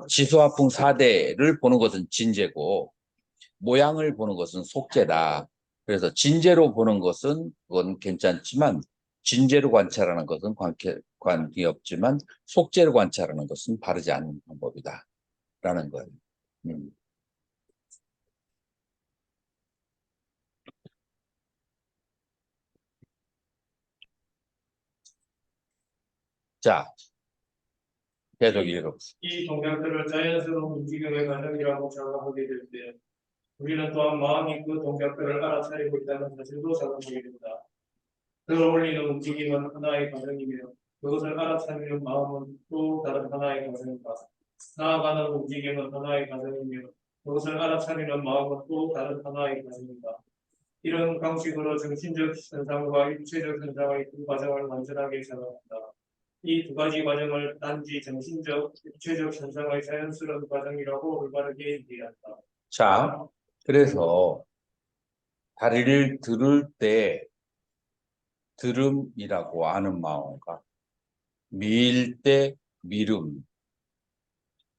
지수화풍 4대를 보는 것은 진재고 모양을 보는 것은 속죄다. 그래서 진재로 보는 것은 그건 괜찮지만 진재로 관찰하는 것은 관계없지만 속죄로 관찰하는 것은 바르지 않은 방법이다. 라는 거예요. 음. 자, 계속 읽어보세요. 이 동작들을 자연스러운 움직임의 과정이라고 생각하게 될 때, 우리는 또한 마음이 그 동작들을 알아차리고 있다는 사실도 생각하게 된다. 들어올리는 움직임은 하나의 과정이며, 그것을 알아차리는 마음은 또 다른 하나의 과정이다. 나아가는 움직임은 하나의 과정이며, 그것을 알아차리는 마음은 또 다른 하나의 과정이다. 이런 방식으로 정신적 현상과 육체적 현상의 두 과정을 완전하게 생각한다. 이 두 가지 과정을 단지 정신적, 육체적 현상의 자연스러운 과정이라고 올바르게 이해한다. 자, 그래서 다리를 들을 때 들음이라고 하는 마음과 밀 때 미름,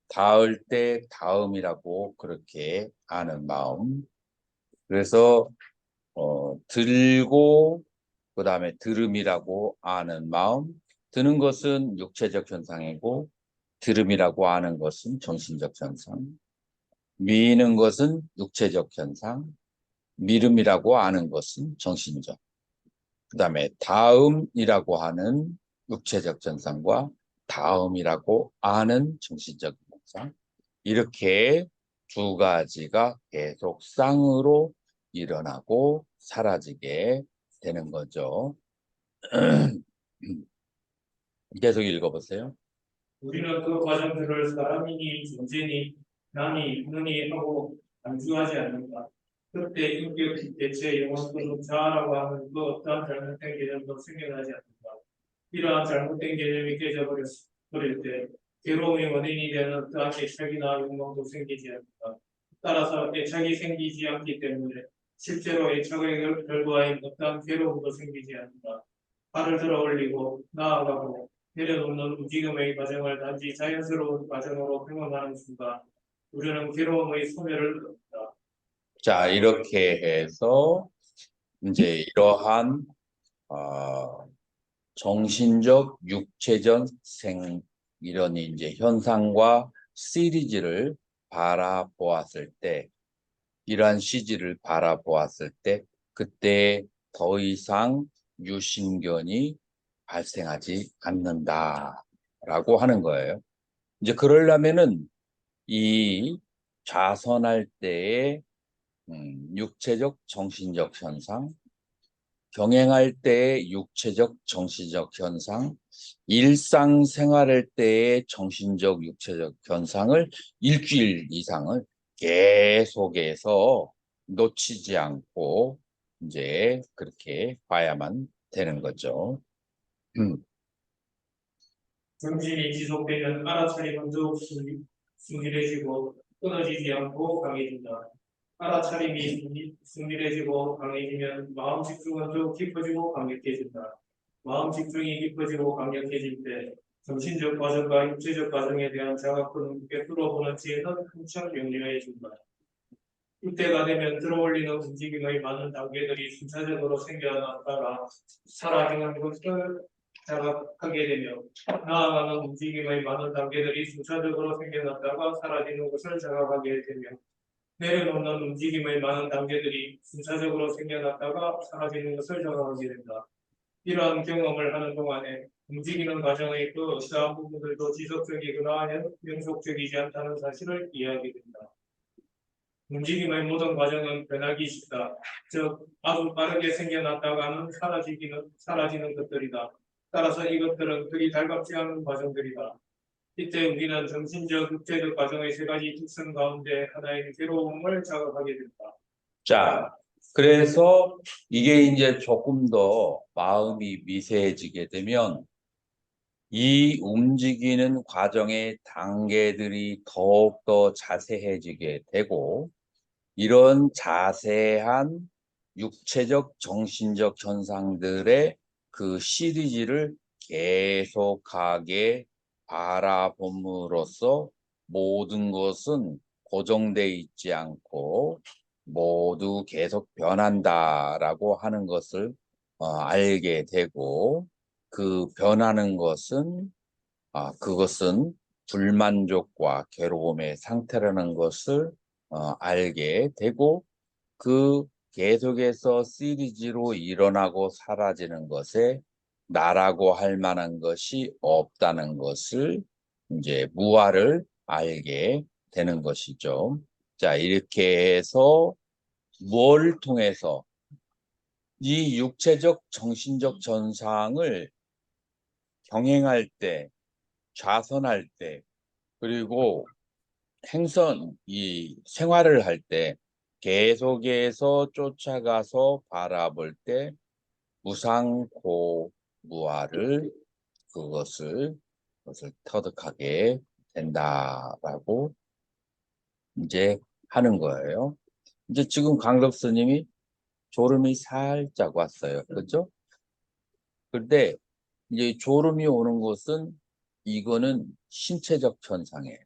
닿을 때 다음이라고 그렇게 아는 마음. 그래서 들고 그 다음에 들음이라고 아는 마음. 드는 것은 육체적 현상이고 들음이라고 아는 것은 정신적 현상. 미는 것은 육체적 현상. 미름이라고 아는 것은 정신적. 그 다음에 다음이라고 하는 육체적 현상과 다음이라고 아는 정신적 현상. 이렇게 두 가지가 계속 쌍으로 일어나고 사라지게 되는 거죠. 계속 읽어보세요. 우리는 그 과정들을 사람이니 존재니 남이 너니 하고 안주하지 않는다. 그때 인격 대체 영혼은 자아라고 하는 그 어떠한 잘못된 개념도 생겨나지 않는다. 이러한 잘못된 개념이 깨져버릴 때 괴로움의 원인이 되는 어떠한 애착이나 욕망도 생기지 않는다. 따라서 애착이 생기지 않기 때문에 실제로 애착의 결과인 어떠한 괴로움도 생기지 않는다. 발을 들어 올리고 나아가고 내려놓는 움직임의 과정을 단지 자연스러운 과정으로 평온하는 순간 우리는 괴로움의 소멸을 얻는다. 자, 이렇게 해서 이제 이러한 어, 정신적, 육체적 이런 이제 현상과 시리즈를 바라보았을 때, 이러한 시리즈를 바라보았을 때, 그때 더 이상 유신견이 발생하지 않는다라고 하는 거예요. 이제 그러려면은 이 좌선할 때의 육체적, 정신적 현상, 경행할 때의 육체적, 정신적 현상, 일상생활할 때의 정신적, 육체적 현상을 일주일 이상을 계속해서 놓치지 않고 이제 그렇게 봐야만 되는 거죠. 정신이 지속되면 알아차림은 더욱 순실해지고 끊어지지 않고 강해진다. 알아차림이 순실해지고 강해지면 마음 집중은 더욱 깊어지고 강력해진다. 마음 집중이 깊어지고 강력해질 때 정신적 과정과 육체적 과정에 대한 자각은 꿰뚫어보는 지혜는 한층 명료해진다. 이때가 되면 들어올리는 움직임의 많은 단계들이 순차적으로 생겨났다가 사라지는 것을 자각하게 되며 나아가는 움직임의 많은 단계들이 순차적으로 생겨났다가 사라지는 것을 자각하게 되며 내려놓는 움직임의 많은 단계들이 순차적으로 생겨났다가 사라지는 것을 자각하게 된다. 이러한 경험을 하는 동안에 움직이는 과정의 그 어떠한 부분들도 지속적이거나 연속적이지 않다는 사실을 이해하게 된다. 움직임의 모든 과정은 변하기 쉽다. 즉 아주 빠르게 생겨났다가는 사라지는 것들이다. 따라서 이것들은 그리 달갑지 않은 과정들이다. 이때 우리는 정신적, 육체적 과정의 세 가지 특성 가운데 하나인 괴로움을 자각하게 된다. 자, 그래서 이게 이제 조금 더 마음이 미세해지게 되면 이 움직이는 과정의 단계들이 더욱더 자세해지게 되고 이런 자세한 육체적, 정신적 현상들의 그 시리즈를 계속하게 바라봄으로써 모든 것은 고정돼 있지 않고 모두 계속 변한다라고 하는 것을 알게 되고 그 변하는 것은 그것은 불만족과 괴로움의 상태라는 것을 알게 되고 그 계속해서 시리즈로 일어나고 사라지는 것에 나라고 할 만한 것이 없다는 것을 이제 무아를 알게 되는 것이죠. 자, 이렇게 해서 뭘 통해서 이 육체적, 정신적 전상을 병행할 때, 좌선할 때, 그리고 이 생활을 할 때 계속해서 쫓아가서 바라볼 때 무상고무아를 그것을 터득하게 된다라고 이제 하는 거예요. 이제 지금 강덕 스님이 졸음이 살짝 왔어요. 그렇죠? 근데 이제 졸음이 오는 것은 이거는 신체적 현상이에요.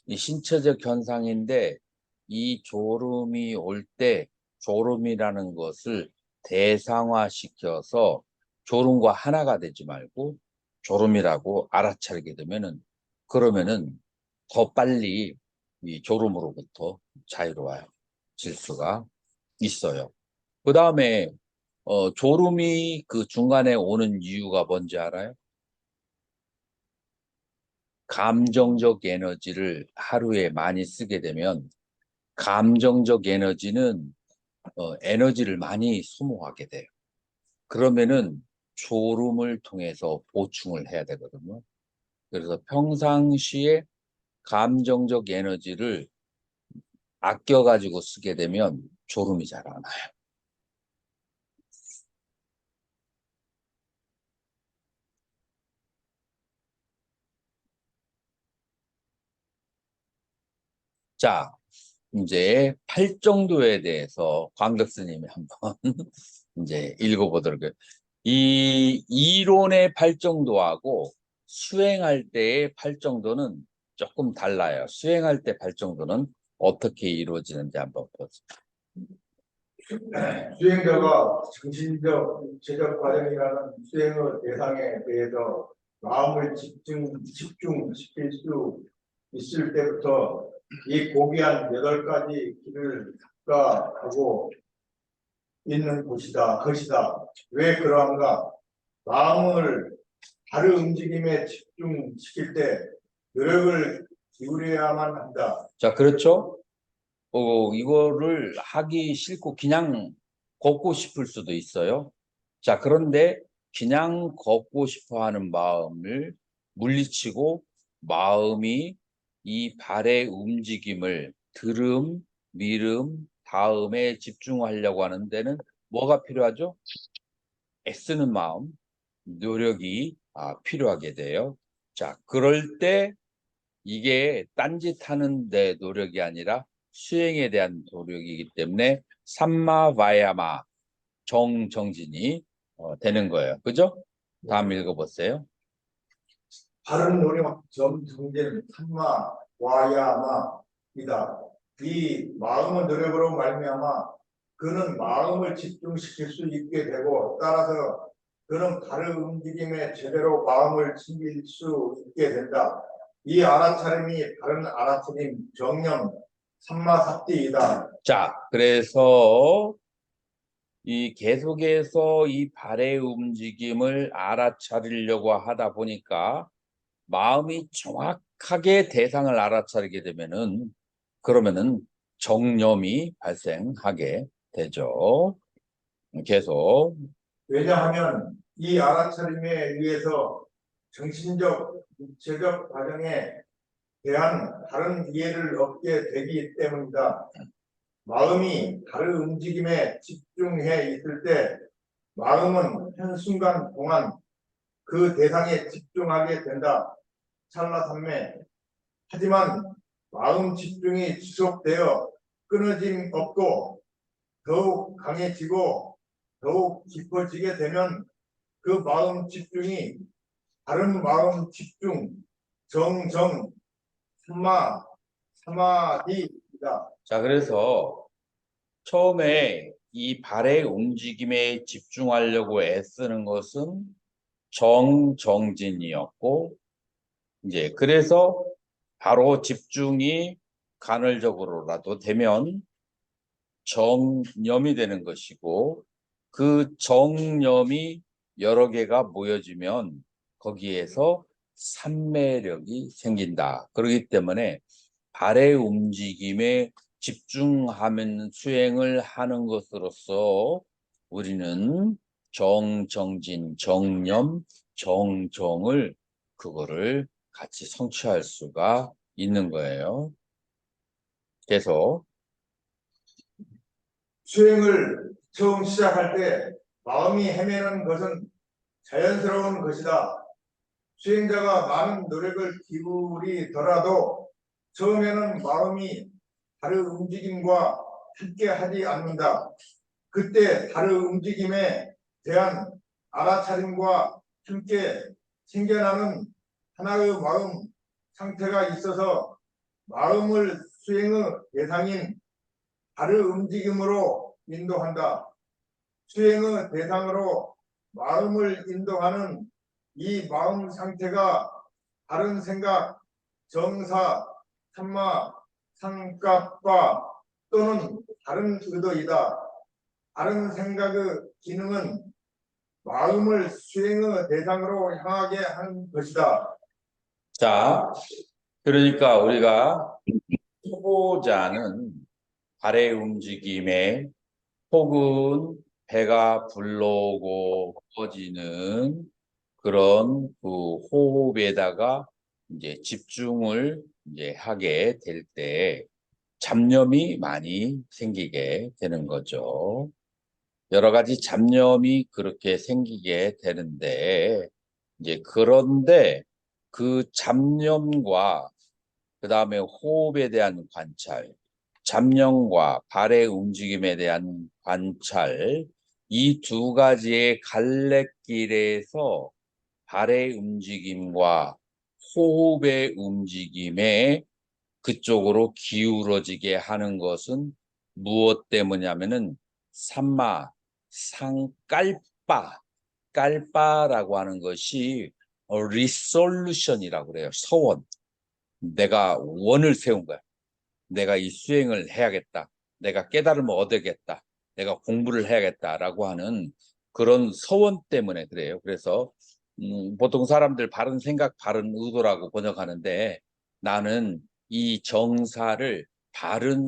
이 신체적 현상인데 이 졸음이 올 때 졸음이라는 것을 대상화시켜서 졸음과 하나가 되지 말고 졸음이라고 알아차리게 되면은 그러면은 더 빨리 이 졸음으로부터 자유로워질 수가 있어요. 그 다음에 졸음이 그 중간에 오는 이유가 뭔지 알아요? 감정적 에너지를 하루에 많이 쓰게 되면 감정적 에너지는 에너지를 많이 소모하게 돼요. 그러면은 졸음을 통해서 보충을 해야 되거든요. 그래서 평상시에 감정적 에너지를 아껴가지고 쓰게 되면 졸음이 잘 안 와요. 자, 이제 팔정도에 대해서 광덕 스님이 한번 이제 읽어보도록 해요. 이 이론의 팔정도하고 수행할 때의 팔정도는 조금 달라요. 수행할 때 팔정도는 어떻게 이루어지는지 한번 보세요. 수행자가 정신적, 육체적 과정이라는 수행의 대상에 대해서 마음을 집중시킬 수 있을 때부터 이 고귀한 8가지 길을 습가하고 있는 것이다. 왜 그러한가? 마음을 다른 움직임에 집중시킬 때 노력을 기울여야만 한다. 자, 그렇죠? 이거를 하기 싫고 그냥 걷고 싶을 수도 있어요. 자, 그런데 그냥 걷고 싶어 하는 마음을 물리치고 마음이 이 발의 움직임을 들음, 미름, 다음에 집중하려고 하는 데는 뭐가 필요하죠? 애쓰는 마음, 노력이 필요하게 돼요. 자, 그럴 때 이게 딴짓하는 데 노력이 아니라 수행에 대한 노력이기 때문에 삼마바야마 정진이 되는 거예요. 그죠? 다음 읽어보세요. 바른 노력 정제는 삼마 와야마이다. 이 마음의 노력으로 말미암아 그는 마음을 집중시킬 수 있게 되고 따라서 그는 바른 움직임에 제대로 마음을 챙길 수 있게 된다. 이 알아차림이 바른 알아차림 정념 삼마사띠이다. 자, 그래서 이 계속해서 이 발의 움직임을 알아차리려고 하다 보니까 마음이 정확하게 대상을 알아차리게 되면은 그러면은 정념이 발생하게 되죠. 계속. 왜냐하면 이 알아차림에 의해서 정신적, 육체적 과정에 대한 다른 이해를 얻게 되기 때문이다. 마음이 다른 움직임에 집중해 있을 때 마음은 한순간 동안 그 대상에 집중하게 된다. 찰나삼매. 하지만 마음 집중이 지속되어 끊어짐 없고 더욱 강해지고 더욱 깊어지게 되면 그 마음 집중이 다른 마음 집중, 정정, 사마디이다. 자, 그래서 처음에 이 발의 움직임에 집중하려고 애쓰는 것은 정진이었고 이제 그래서 바로 집중이 간헐적으로라도 되면 정념이 되는 것이고 그 정념이 여러 개가 모여지면 거기에서 삼매력이 생긴다. 그렇기 때문에 발의 움직임에 집중하면 수행을 하는 것으로서 우리는 정진, 정념, 정정을 그거를 같이 성취할 수가 있는 거예요. 계속. 수행을 처음 시작할 때 마음이 헤매는 것은 자연스러운 것이다. 수행자가 많은 노력을 기울이더라도 처음에는 마음이 다른 움직임과 함께 하지 않는다. 그때 다른 움직임에 대한 알아차림과 함께 생겨나는 하나의 마음 상태가 있어서 마음을 수행의 대상인 다른 움직임으로 인도한다. 수행의 대상으로 마음을 인도하는 이 마음 상태가 다른 생각, 정사, 참마, 상각과 또는 다른 의도이다. 다른 생각의 기능은 마음을 수행의 대상으로 향하게 하는 것이다. 자, 그러니까 우리가 초보자는 발의 움직임에 혹은 배가 불러오고 꺼지는 그런 그 호흡에다가 이제 집중을 이제 하게 될 때 잡념이 많이 생기게 되는 거죠. 여러 가지 잡념이 그렇게 생기게 되는데 이제 그런데 그 잡념과 그 다음에 호흡에 대한 관찰, 잡념과 발의 움직임에 대한 관찰, 이 두 가지의 갈래길에서 발의 움직임과 호흡의 움직임에 그쪽으로 기울어지게 하는 것은 무엇 때문이냐면은 삼마, 깔빠라고 하는 것이 리솔루션이라고 그래요. 서원. 내가 원을 세운 거야. 내가 이 수행을 해야겠다. 내가 깨달음을 얻어야겠다. 내가 공부를 해야겠다라고 하는 그런 서원 때문에 그래요. 그래서 보통 사람들 바른 생각, 바른 의도라고 번역하는데 나는 이 정사를 바른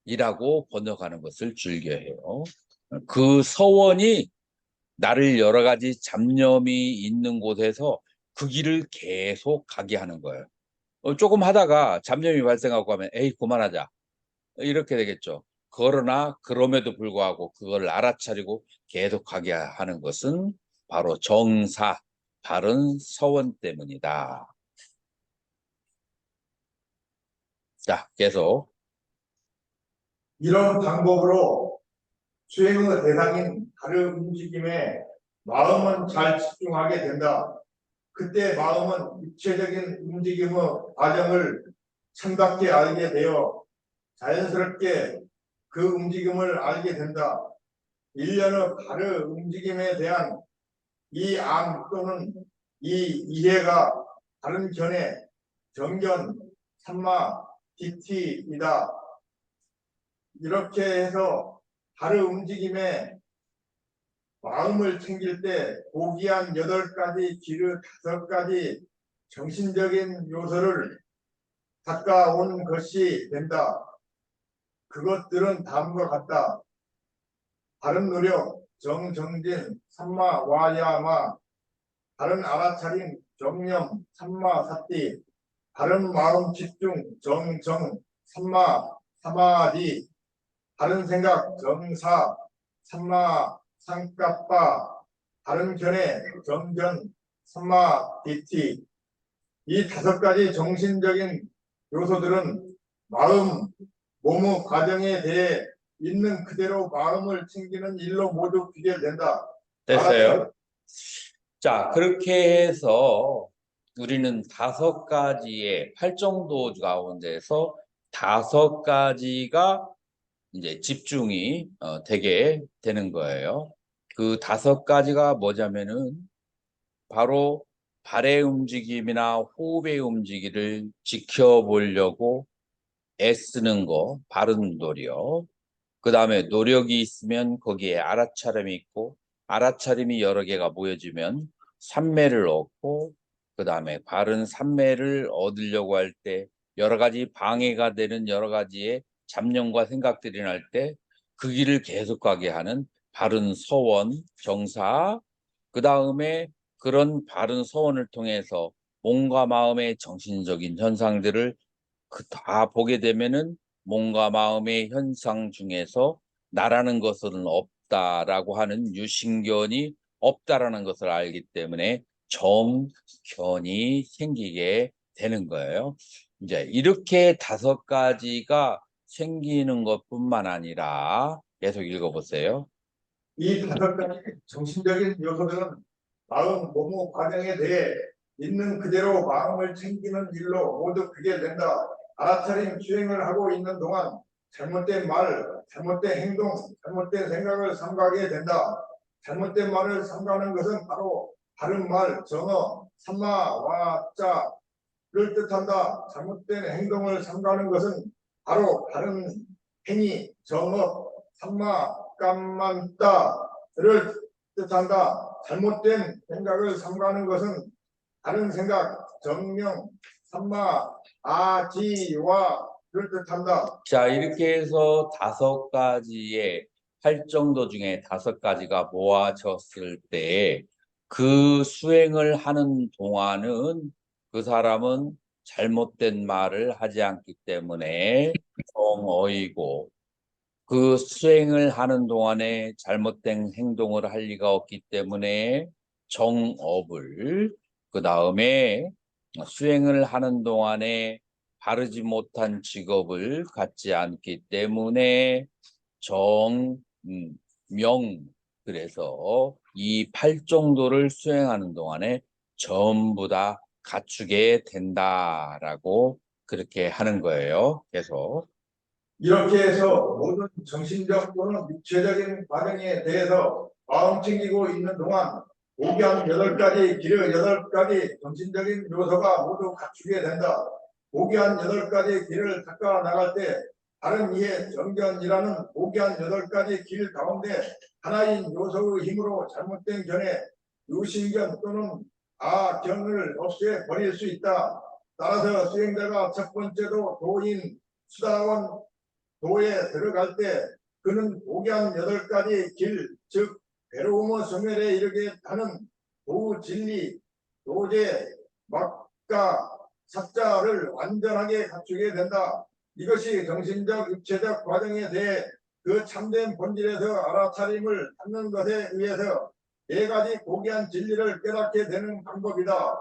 서원이라고 번역하는 것을 즐겨해요. 그 서원이 나를 여러 가지 잡념이 있는 곳에서 그 길을 계속 가게 하는 거예요. 조금 하다가 잡념이 발생하고 하면 에이 그만하자 이렇게 되겠죠. 그러나 그럼에도 불구하고 그걸 알아차리고 계속 가게 하는 것은 바로 정사, 바른 서원 때문이다. 자, 계속. 이런 방법으로 수행의 대상인 다른 움직임에 마음은 잘 집중하게 된다. 그때 마음은 입체적인 움직임의 과정을 창밖에 알게 되어 자연스럽게 그 움직임을 알게 된다. 일련의 다른 움직임에 대한 이 암 또는 이 이해가 다른 견해, 정견, 산마, 디티이다. 이렇게 해서 다른 움직임에 마음을 챙길 때 고귀한 8가지 기르 5가지 정신적인 요소를 닦아온 것이 된다. 그것들은 다음과 같다. 바른 노력, 정정진, 삼마 와야마, 바른 알아차림, 정념, 삼마 사띠, 바른 마음 집중, 정정, 삼마 사마디, 바른 생각, 정사, 삼마 상까빠, 바른 견해, 정견, 삼마 디티. 이 5가지 정신적인 요소들은 마음, 몸의 과정에 대해 있는 그대로 마음을 챙기는 일로 모두 귀결된다. 됐어요. 자, 그렇게 해서 우리는 5가지의 팔정도 가운데서 5가지가 이제 집중이 되게 되는 거예요. 그 5가지가 뭐냐면은 바로 발의 움직임이나 호흡의 움직임을 지켜보려고 애쓰는 거, 바른 노력. 그 다음에 노력이 있으면 거기에 알아차림이 있고, 알아차림이 여러 개가 모여지면 삼매를 얻고, 그 다음에 바른 삼매를 얻으려고 할 때 여러 가지 방해가 되는 여러 가지의 잡념과 생각들이 날 때 그 길을 계속 가게 하는 바른 서원, 정사. 그 다음에 그런 바른 서원을 통해서 몸과 마음의 정신적인 현상들을 다 보게 되면은 몸과 마음의 현상 중에서 나라는 것은 없다라고 하는 유신견이 없다라는 것을 알기 때문에 정견이 생기게 되는 거예요. 이제 이렇게 5가지가 생기는 것뿐만 아니라 계속 읽어보세요. 이 5가지 정신적인 요소들은 마음, 몸의 과정에 대해 있는 그대로 마음을 챙기는 일로 모두 귀결된다. 알아차림 수행을 하고 있는 동안 잘못된 말, 잘못된 행동, 잘못된 생각을 삼가게 된다. 잘못된 말을 삼가는 것은 바로 바른 말, 정어, 삼마, 와자를 뜻한다. 잘못된 행동을 삼가는 것은 바로 바른 행위, 정어, 삼마, 깜만따를 뜻한다. 잘못된 생각을 삼가는 것은 다른 생각, 정명, 삼마, 아지와를 뜻한다. 자, 이렇게 해서 5가지의 활정도 중에 5가지가 모아졌을 때 그 수행을 하는 동안은 그 사람은 잘못된 말을 하지 않기 때문에 정어이고, 그 수행을 하는 동안에 잘못된 행동을 할 리가 없기 때문에 정업을, 그 다음에 수행을 하는 동안에 바르지 못한 직업을 갖지 않기 때문에 정명. 그래서 이 8정도를 수행하는 동안에 전부 다 갖추게 된다라고 그렇게 하는 거예요. 계속. 이렇게 해서 모든 정신적 또는 육체적인 과정에 대해서 마음 챙기고 있는 동안 고귀한 8가지 기르 8가지 정신적인 요소가 모두 갖추게 된다. 고귀한 8가지 길을 닦아 나갈 때 다른 이해 정견이라는 고귀한 8가지 길 가운데 하나인 요소의 힘으로 잘못된 견해, 유신견 또는 아견을 없애 버릴 수 있다. 따라서 수행자가 첫 번째로 도인, 수다원, 도에 들어갈 때 그는 고귀한 8가지 길, 즉 괴로움의 소멸에 이르게 하는 도 진리, 도제, 막가, 삭자를 완전하게 갖추게 된다. 이것이 정신적, 육체적 과정에 대해 그 참된 본질에서 알아차림을 찾는 것에 의해서 네 가지 고귀한 진리를 깨닫게 되는 방법이다.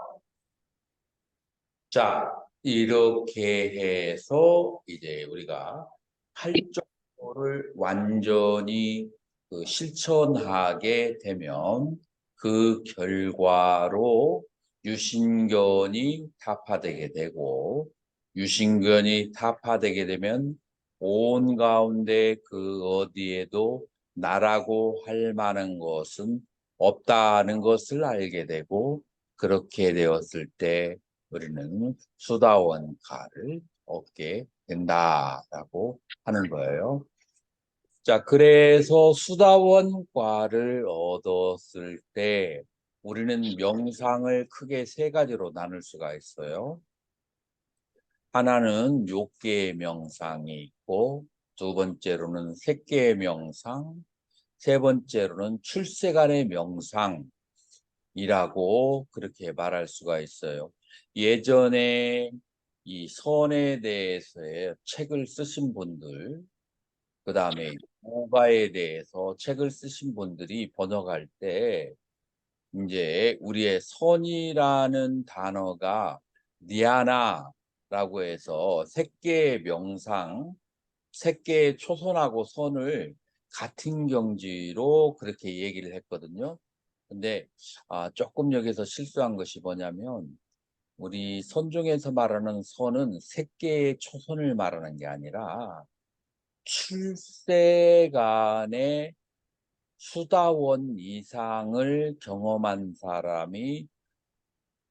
자, 이렇게 해서 이제 우리가 팔정도를 완전히 실천하게 되면 그 결과로 유신견이 타파되게 되고, 유신견이 타파되게 되면 온 가운데 그 어디에도 나라고 할 만한 것은 없다는 것을 알게 되고, 그렇게 되었을 때 우리는 수다원가를 얻게 된다라고 하는 거예요. 자, 그래서 수다원과를 얻었을 때 우리는 명상을 크게 세 가지로 나눌 수가 있어요. 하나는 욕계의 명상이 있고, 두 번째로는 색계의 명상, 세 번째로는 출세간의 명상이라고 그렇게 말할 수가 있어요. 예전에 이 선에 대해서의 책을 쓰신 분들, 그 다음에 요가에 대해서 책을 쓰신 분들이 번역할 때 이제 우리의 선이라는 단어가 니아나라고 해서 색계의 명상, 색계의 초선하고 선을 같은 경지로 그렇게 얘기를 했거든요. 근데 조금 여기서 실수한 것이 뭐냐면 우리 선종에서 말하는 선은 색계의 초선을 말하는 게 아니라 출세간의 수다원 이상을 경험한 사람이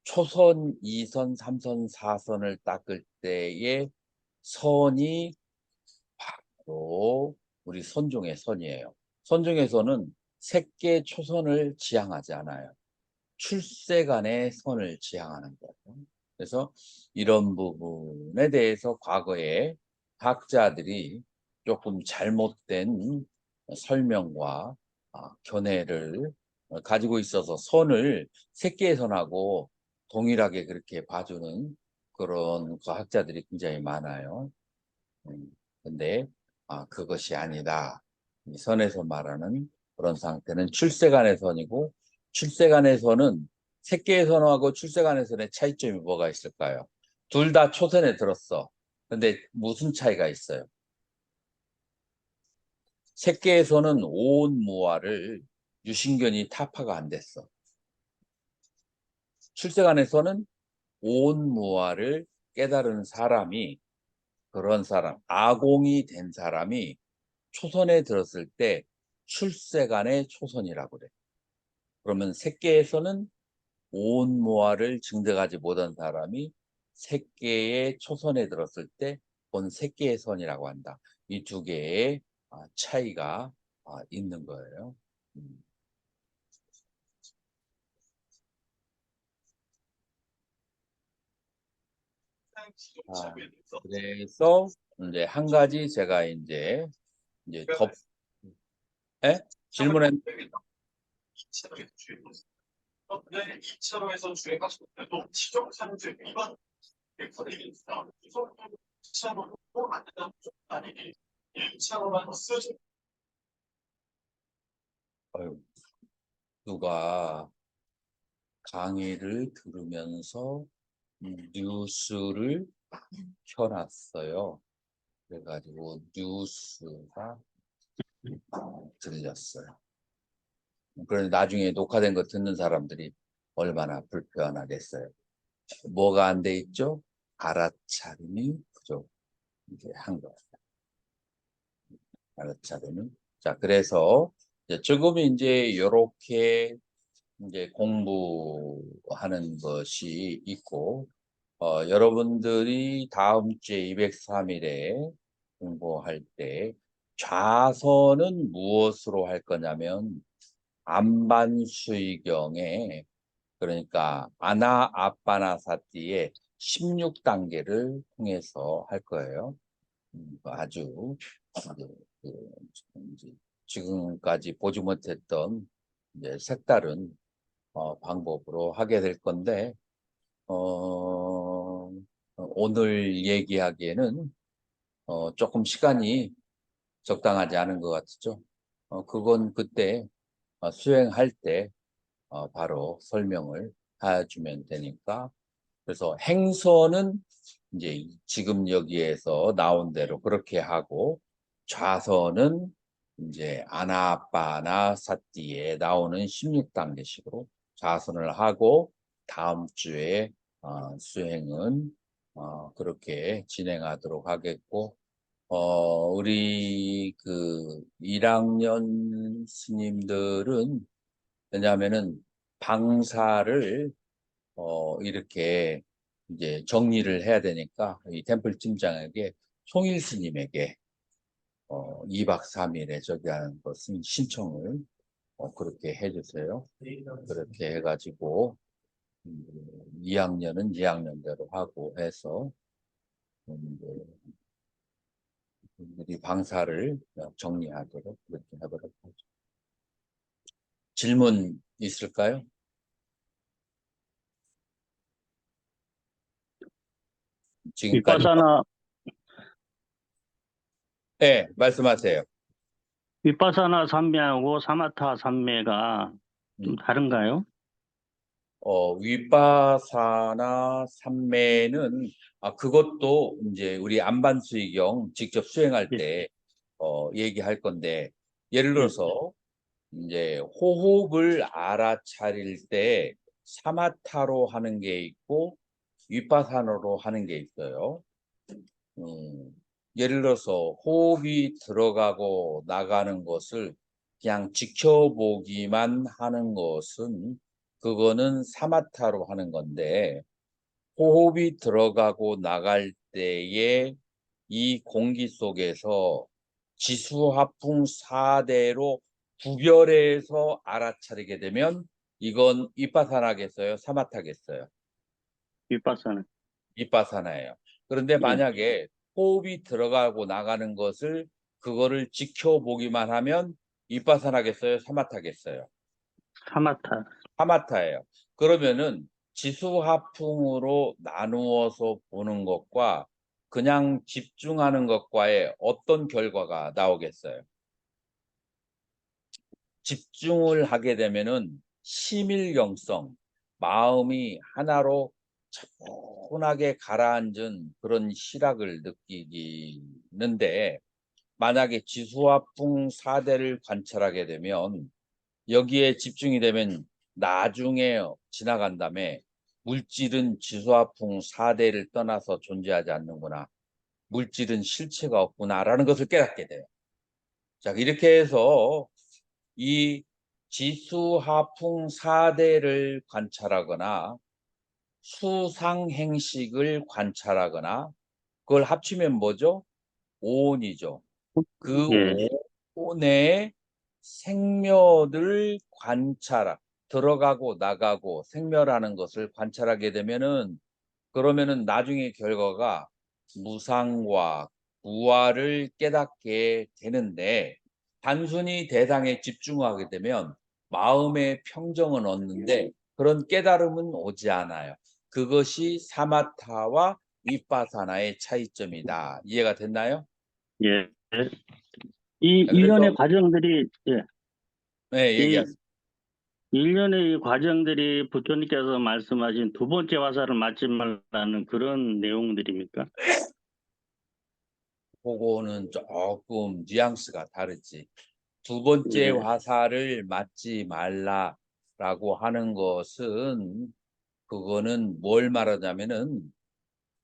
초선, 2선, 3선, 4선을 닦을 때의 선이 바로 우리 선종의 선이에요. 선종에서는 색계 초선을 지향하지 않아요. 출세간의 선을 지향하는 거예요. 그래서 이런 부분에 대해서 과거에 학자들이 조금 잘못된 설명과 견해를 가지고 있어서 선을 색계의 선하고 동일하게 그렇게 봐주는 그런 과학자들이 굉장히 많아요. 근데 그것이 아니다. 이 선에서 말하는 그런 상태는 출세간의 선이고, 출세간의 선은 색계의 선하고 출세간의 선의 차이점이 뭐가 있을까요? 둘 다 초선에 들었어. 근데 무슨 차이가 있어요? 색계의 선은 온 무아를 유신견이 타파가 안 됐어. 출세간의 선은 온 무아를 깨달은 사람이, 그런 사람, 아공이 된 사람이 초선에 들었을 때 출세간의 초선이라고 그래. 그러면 색계에서는 온 모아를 증득하지 못한 사람이 색계의 초선에 들었을 때 본 색계의 선이라고 한다. 이 두 개의 차이가 있는 거예요. 그래서 이제 한 가지 제가 이제 더 예? 질문에 2차로에서 주행하실 때도 지정산재 위반 거리입니다. 이번 2차로로 안 된다는 아니니 1차로만 쓰지. 누가 강의를 들으면서 뉴스를 켜놨어요. 그래가지고 뉴스가 들렸어요. 그런데 나중에 녹화된 거 듣는 사람들이 얼마나 불편하겠어요. 뭐가 안 돼 있죠? 알아차림이 부족. 이제 한 거예요. 알아차림이. 자, 그래서 조금 이제 이렇게 이제 공부하는 것이 있고, 여러분들이 다음 주에 203일에 공부할 때 좌선은 무엇으로 할 거냐면 안반수의경에, 그러니까 아나아빠나사티의 16단계를 통해서 할 거예요. 아주 이제 지금까지 보지 못했던 이제 색다른 방법으로 하게 될 건데, 오늘 얘기하기에는 조금 시간이 적당하지 않은 것 같죠. 그건 그때 수행할 때 바로 설명을 해주면 되니까. 그래서 행서는 이제 지금 여기에서 나온 대로 그렇게 하고, 좌선은 이제 아나빠나 사띠에 나오는 16단계식으로 좌선을 하고, 다음 주에 수행은 그렇게 진행하도록 하겠고, 우리 그 1학년 스님들은, 왜냐하면은 방사를 이렇게 이제 정리를 해야 되니까 이 템플 팀장에게, 송일 스님에게 2박 3일에 저기 하는 것은 신청을 그렇게 해주세요. 그렇게 해가지고 2학년은 2학년대로 하고 해서 우리 방사를 정리하도록 그렇게 해보도록 하죠. 질문 있을까요? 지금까지. 윗바사나, 네, 말씀하세요. 윗바사나 산매하고 사마타 산매가 좀 다른가요? 윗바사나 삼매는, 그것도 이제 우리 안반수의경 직접 수행할 예. 때 얘기할 건데, 예를 예. 들어서 이제 호흡을 알아차릴 때 사마타로 하는 게 있고 윗바사나로 하는 게 있어요. 예를 들어서 호흡이 들어가고 나가는 것을 그냥 지켜보기만 하는 것은, 그거는 사마타로 하는 건데, 호흡이 들어가고 나갈 때에 이 공기 속에서 지수화풍 4대로 구별해서 알아차리게 되면 이건 윗바사나겠어요? 사마타겠어요? 윗바사나. 윗바사나예요. 그런데 예. 만약에 호흡이 들어가고 나가는 것을, 그거를 지켜보기만 하면 윗바사나겠어요? 사마타겠어요? 사마타. 사마타예요. 그러면은 지수화풍으로 나누어서 보는 것과 그냥 집중하는 것과의 어떤 결과가 나오겠어요? 집중을 하게 되면은 심일경성, 마음이 하나로 차분하게 가라앉은 그런 희락을 느끼는데, 만약에 지수화풍 4대를 관찰하게 되면 여기에 집중이 되면 나중에 지나간 다음에 물질은 지수화풍 4대를 떠나서 존재하지 않는구나, 물질은 실체가 없구나라는 것을 깨닫게 돼요. 자, 이렇게 해서 이 지수하풍 4대를 관찰하거나 수상행식을 관찰하거나, 그걸 합치면 뭐죠? 오온이죠. 그 예. 오온의 생멸을 들어가고 나가고 생멸하는 것을 관찰하게 되면은, 그러면은 나중에 결과가 무상과 무아를 깨닫게 되는데, 단순히 대상에 집중하게 되면 마음의 평정은 얻는데 그런 깨달음은 오지 않아요. 그것이 사마타와 윗바사나의 차이점이다. 이해가 됐나요? 예. 이 일련의 그래서 과정들이, 예. 네, 이 얘기하세요. 일련의 이 과정들이 부처님께서 말씀하신 두 번째 화살을 맞지 말라는 그런 내용들입니까? 그거는 조금 뉘앙스가 다르지. 두 번째 예. 화살을 맞지 말라라고 하는 것은, 그거는 뭘 말하냐면은,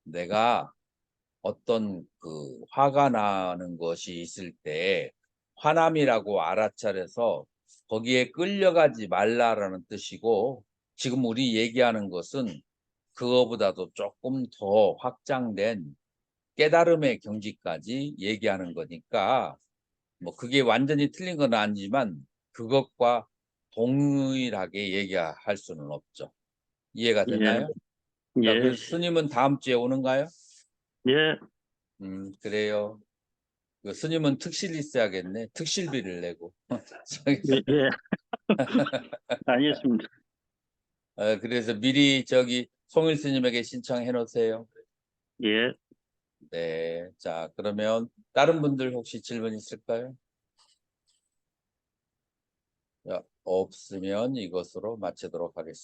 내가 어떤 그 화가 나는 것이 있을 때 화남이라고 알아차려서 거기에 끌려가지 말라라는 뜻이고, 지금 우리 얘기하는 것은 그거보다도 조금 더 확장된 깨달음의 경지까지 얘기하는 거니까, 뭐 그게 완전히 틀린 건 아니지만 그것과 동일하게 얘기할 수는 없죠. 이해가 예. 됐나요? 자, 예. 그래서 스님은 다음 주에 오는가요? 예. 그래요. 그 스님은 특실 있어야겠네. 특실비를 내고. 저기, 예. 예. 알겠습니다. 그래서 미리 저기 송일 스님에게 신청해 놓으세요. 예. 네. 자, 그러면 다른 분들 혹시 질문 있을까요? 야, 없으면 이것으로 마치도록 하겠습니다.